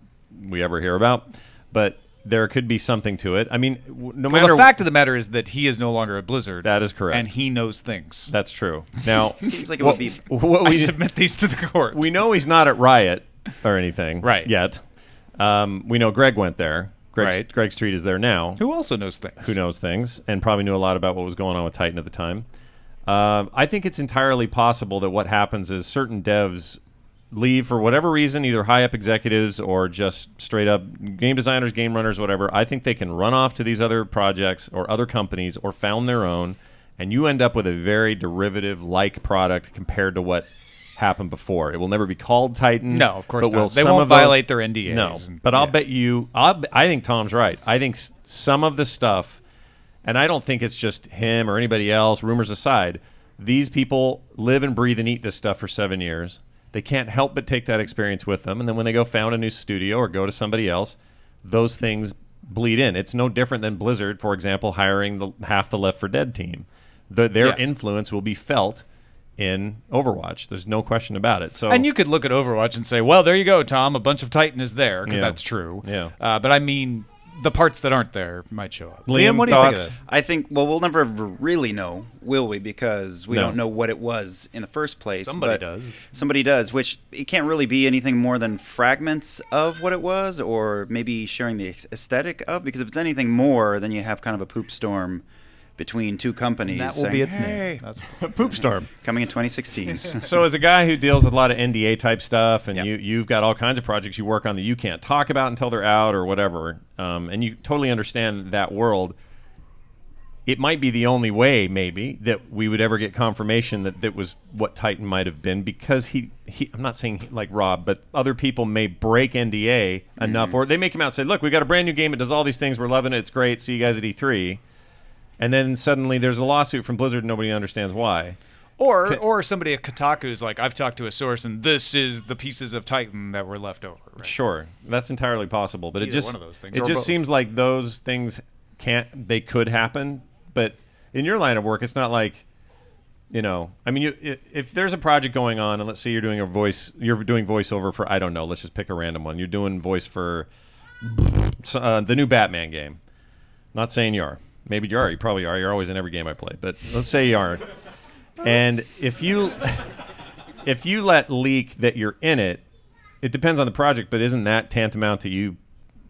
we ever hear about, but there could be something to it. I mean, no matter. The fact of the matter is that he is no longer at Blizzard. That is correct, and he knows things. That's true. Now, seems like it would be. I submit these to the court. We know he's not at Riot or anything, right? Yet, we know Greg went there. Greg Street is there now. Who also knows things. Who knows things, and probably knew a lot about what was going on with Titan at the time. I think it's entirely possible that what happens is certain devs leave for whatever reason, either high-up executives or just straight-up game designers, game runners, whatever. I think they can run off to these other projects or other companies or found their own, and you end up with a very derivative-like product compared to what happened before. It will never be called Titan. No, of course but not. They won't violate their NDAs. No, but I'll bet you. I think Tom's right. I think some of the stuff, and I don't think it's just him or anybody else, rumors aside, these people live and breathe and eat this stuff for 7 years. They can't help but take that experience with them. And then when they go found a new studio or go to somebody else, those things bleed in. It's no different than Blizzard, for example, hiring half the Left 4 Dead team. Their influence will be felt in Overwatch. There's no question about it. So, and you could look at Overwatch and say, well, there you go, Tom. A bunch of Titan is there, because that's true. Yeah. But I mean, the parts that aren't there might show up. Liam, what do you think of this? I think, well, we'll never really know, will we? Because we don't know what it was in the first place. Somebody does. Somebody does, which it can't really be anything more than fragments of what it was, or maybe sharing the aesthetic of, because if it's anything more, then you have kind of a poop storm between two companies. That will be its name. Poop storm. Coming in 2016. So as a guy who deals with a lot of NDA type stuff, and you've got all kinds of projects you work on that you can't talk about until they're out or whatever, and you totally understand that world, it might be the only way maybe that we would ever get confirmation that that was what Titan might have been, because he I'm not saying like Rob, but other people may break NDA enough, or they may come out and say, look, we got a brand new game, it does all these things, we're loving it, it's great, see you guys at E3. And then suddenly there's a lawsuit from Blizzard and nobody understands why. Or somebody at Kotaku's like, I've talked to a source and this is the pieces of Titan that were left over. Right? Sure, that's entirely possible, but Either it just one of those things, it or just both. seems like those things could happen. But in your line of work, it's not like, you know, I mean, if there's a project going on, and let's say you're doing voiceover for, I don't know, let's just pick a random one. You're doing voice for the new Batman game. Not saying you are. Maybe you are. You probably are. You're always in every game I play. But let's say you aren't. And if you let leak that you're in it, it depends on the project. But isn't that tantamount to you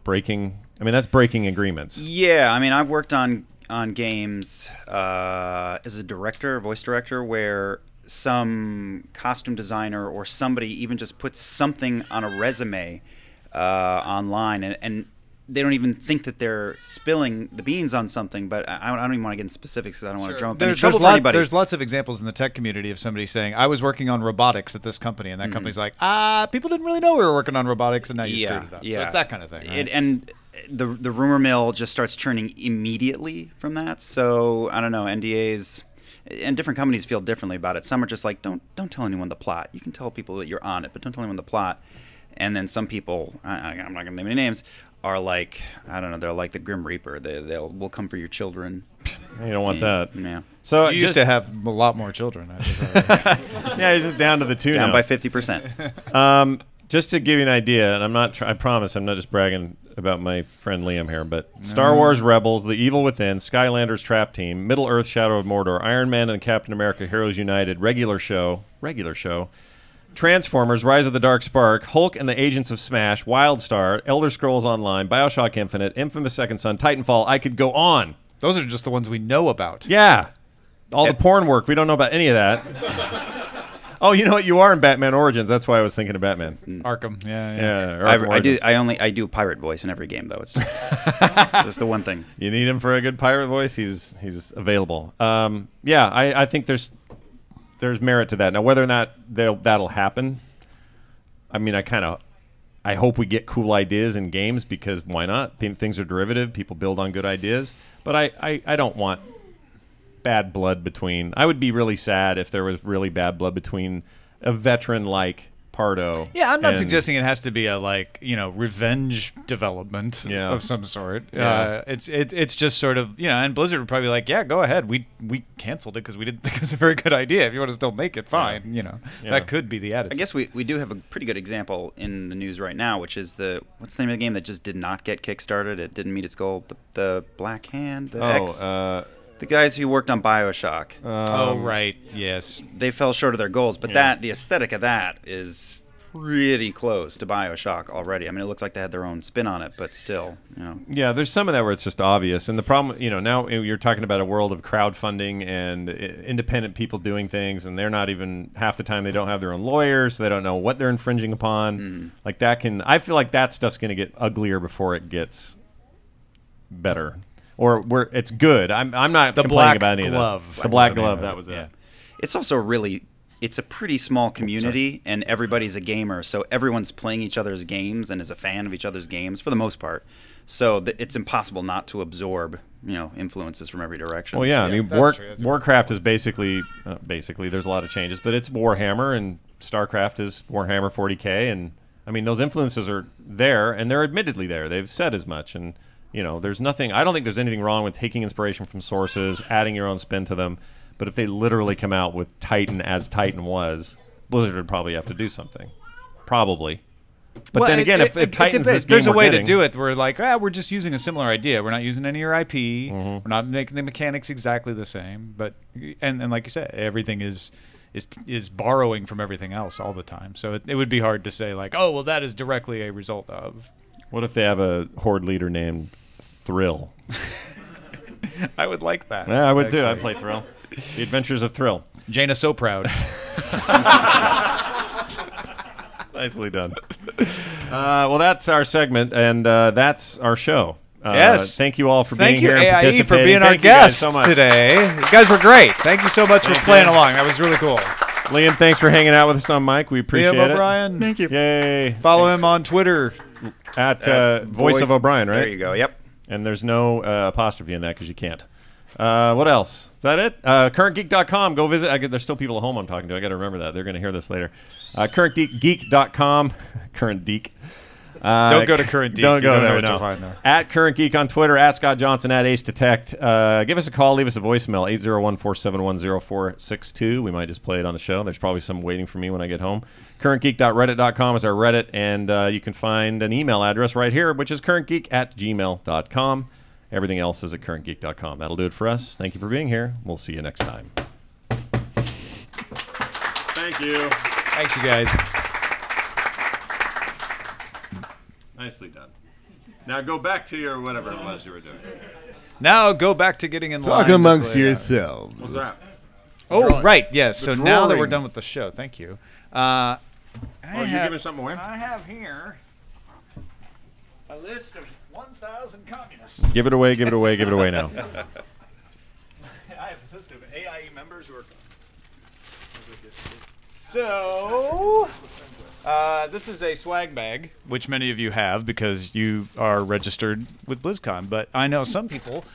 breaking? I mean, that's breaking agreements. Yeah, I mean, I've worked on games as a director, voice director, where some costume designer or somebody even just puts something on a resume online, and they don't even think that they're spilling the beans on something. But I don't even want to get into specifics because I don't want to drum up any trouble for anybody. There's lots of examples in the tech community of somebody saying, I was working on robotics at this company, and that company's like, people didn't really know we were working on robotics, and now you screwed it up. Yeah. So it's that kind of thing. Right? And the rumor mill just starts churning immediately from that. So I don't know, NDAs and different companies feel differently about it. Some are just like, don't tell anyone the plot. You can tell people that you're on it, but don't tell anyone the plot. And then some people, I'm not going to name any names, are like, I don't know, they're like the Grim Reaper. We'll come for your children. You don't want that. Yeah. So you used to have a lot more children. Yeah, he's just down to the two down now. by 50%. Just to give you an idea, and I promise I'm not just bragging. about my friend Liam here, but Star Wars Rebels, The Evil Within, Skylanders Trap Team, Middle Earth Shadow of Mordor, Iron Man and Captain America Heroes United, regular show, Transformers, Rise of the Dark Spark, Hulk and the Agents of Smash, Wildstar, Elder Scrolls Online, Bioshock Infinite, Infamous Second Son, Titanfall. I could go on. Those are just the ones we know about. Yeah. All the porn work. We don't know about any of that. Oh, you know what? You are in Batman Origins. That's why I was thinking of Batman. Arkham. Yeah. Arkham I do pirate voice in every game though. It's just the one thing. You need him for a good pirate voice. He's available. Yeah, I think there's merit to that. Now, whether or not that'll happen, I mean, I hope we get cool ideas in games, because why not? Things are derivative. People build on good ideas. But I don't want bad blood between. I would be really sad if there was really bad blood between a veteran like Pardo. Yeah, I'm not suggesting it has to be a revenge development of some sort. Yeah. It's just sort of and Blizzard would probably be like, yeah, go ahead. We canceled it because we didn't think it was a very good idea. If you want to still make it, fine. That could be the attitude. I guess we do have a pretty good example in the news right now, which is what's the name of the game that just did not get kickstarted? It didn't meet its goal. The Black Hand. The guys who worked on BioShock. Oh, right. Yes. They fell short of their goals, but the aesthetic of that is pretty close to BioShock already. I mean, it looks like they had their own spin on it, but still, Yeah, there's some of that where it's just obvious. And the problem, now you're talking about a world of crowdfunding and independent people doing things, and they're not even, half the time they don't have their own lawyers, so they don't know what they're infringing upon. Like I feel like that stuff's going to get uglier before it gets better. Or where it's good. I'm not complaining about any of this. The Black Glove, that was it. It's also it's a pretty small community, and everybody's a gamer, so everyone's playing each other's games and is a fan of each other's games for the most part. So it's impossible not to absorb, influences from every direction. Well, yeah, I mean, Warcraft is basically there's a lot of changes, but it's Warhammer, and StarCraft is Warhammer 40K, and I mean those influences are there, and they're admittedly there. They've said as much, and there's nothing. I don't think there's anything wrong with taking inspiration from sources, adding your own spin to them. But if they literally come out with Titan as Titan was, Blizzard would probably have to do something. Probably. But then again, if Titan's this game there's a way to do it. We're like, we're just using a similar idea. We're not using any of your IP. We're not making the mechanics exactly the same. But and like you said, everything is borrowing from everything else all the time. So it would be hard to say like, oh, well, that is directly a result of. What if they have a horde leader named Thrill? I would like that. Yeah, I would too. I'd play Thrill. The Adventures of Thrill. Jaina's so proud. Nicely done. Well, that's our segment, and that's our show. Yes. Thank you all for being here and AIE participating. for being our guests today. You guys were great. Thank you so much for playing along. That was really cool. Liam, thanks for hanging out with us on mic. We appreciate Liam it. O'Brien. Thank you. Yay. Follow him on Twitter. At Voice of O'Brien, right? There you go. Yep. And there's no apostrophe in that because you can't. What else? Is that it? CurrentGeek.com. Go visit. There's still people at home I'm talking to. I got to remember that. They're going to hear this later. CurrentGeek.com. CurrentGeek. Don't go to CurrentGeek. Don't go there. No. Find there. At CurrentGeek on Twitter. At Scott Johnson. At Ace Detect. Give us a call. Leave us a voicemail. 801-471-0462. We might just play it on the show. There's probably some waiting for me when I get home. CurrentGeek.reddit.com is our Reddit, and you can find an email address right here, which is currentgeek@gmail.com. Everything else is at currentgeek.com. That'll do it for us. Thank you for being here. We'll see you next time. Thank you. Thanks, you guys. Nicely done. Now go back to your whatever it was you were doing. Now go back to getting in line. Talk amongst yourselves. What's that? Oh, right. Yes. So now that we're drawing. done with the show, thank you. You giving something away? I have here a list of 1,000 communists. Give it away, give it away, give it away now. I have a list of AIE members who are. So, this is a swag bag, which many of you have because you are registered with BlizzCon. But I know some people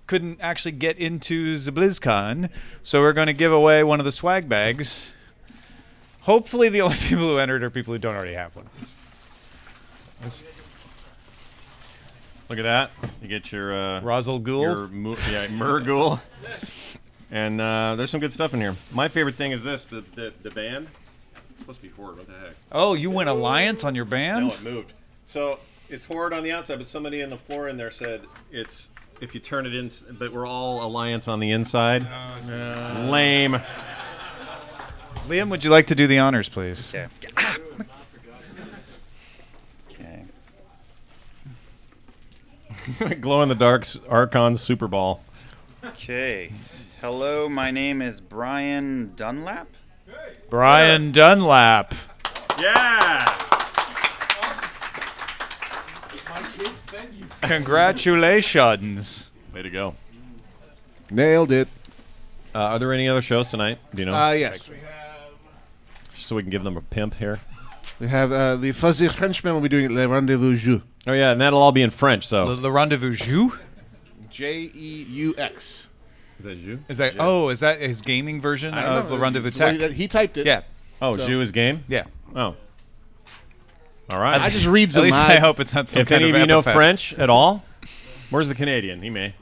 couldn't actually get into the BlizzCon, so we're going to give away one of the swag bags. Hopefully, the only people who entered are people who don't already have one. Look at that. You get your Razzle Ghoul. Your Murghoul. And there's some good stuff in here. My favorite thing is this, the band. It's supposed to be Horde. What the heck? Oh, you went Alliance on your band? No, it moved. So It's Horde on the outside, but somebody in the floor in there said it's if you turn it in, but we're all Alliance on the inside. Lame. Liam, would you like to do the honors, please? Okay. Okay. Glow in the dark Archon Super Ball. Okay. Hello, my name is Brian Dunlap. Brian Dunlap. Yeah. Congratulations. Way to go. Nailed it. Are there any other shows tonight? Do you know? Yes. We have. So we can give them a pimp here. We have the Fuzzy Frenchman will be doing Le Rendezvous Jeu. Oh yeah, and that'll all be in French. So Le Rendezvous Jeu? J-E-U-X. Is that Jeu? Is that his gaming version of Le Rendezvous Tech? He typed it. Yeah. Oh, so. Jeu is game? Yeah. Oh. All right. I just read some. At least I hope it's not some if kind any of of you know epithet. French at all, where's the Canadian? He may.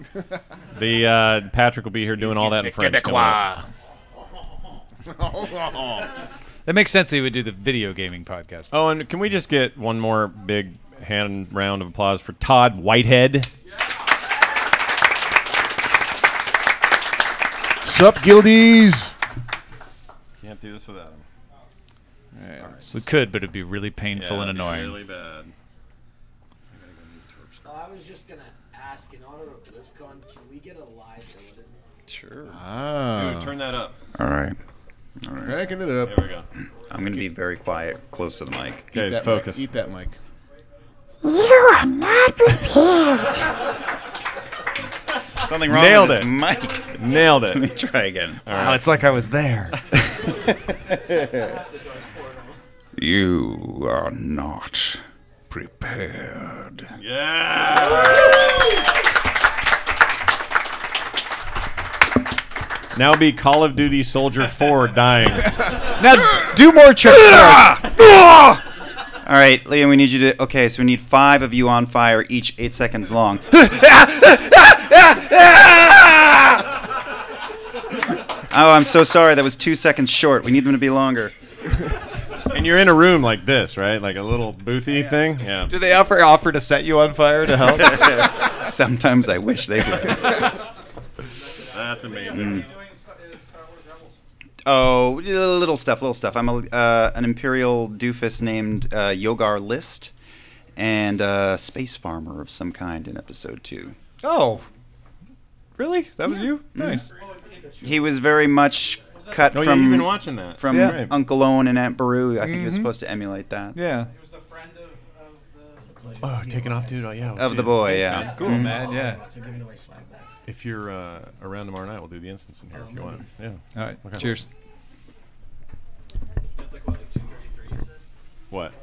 The Patrick will be here doing all that in French. That makes sense that he would do the video gaming podcast. Oh, and can we just get one more big hand round of applause for Todd Whitehead? Sup, guildies? Can't do this without him. We could, but it'd be really painful and annoying. Really bad. I was just gonna ask, in honor of BlizzCon, can we get a live listen? Sure. Dude, turn that up. All right. Cracking it up. There we go. I'm going to be very quiet, close to the mic. Okay, just focus. Eat that mic. You are not prepared. Something wrong Nailed with it. this mic. Nailed it. Let me try again. Wow, it's like I was there. You are not prepared. Now be Call of Duty Soldier 4 dying. Now do more tricks for us. All right, Liam, we need you to... Okay, so we need 5 of you on fire, each 8 seconds long. Oh, I'm so sorry. That was 2 seconds short. We need them to be longer. And you're in a room like this, right? Like a little boothy thing? Yeah. Do they offer to set you on fire to help? Sometimes I wish they would. That's amazing. Oh, little stuff. I'm an Imperial doofus named Yogar List, and a space farmer of some kind in episode 2. Oh, really? That was you? Nice. He was very much cut Oh, from, yeah, you've been watching that. from Yeah. Uncle Owen and Aunt Beru. I think he was supposed to emulate that. Yeah. Oh, taking off, dude. Oh, yeah. Of the boy, yeah. Cool, man. Yeah. If you're around tomorrow night, we'll do the instance in here if you want. Yeah. All right. Okay. Cheers. What?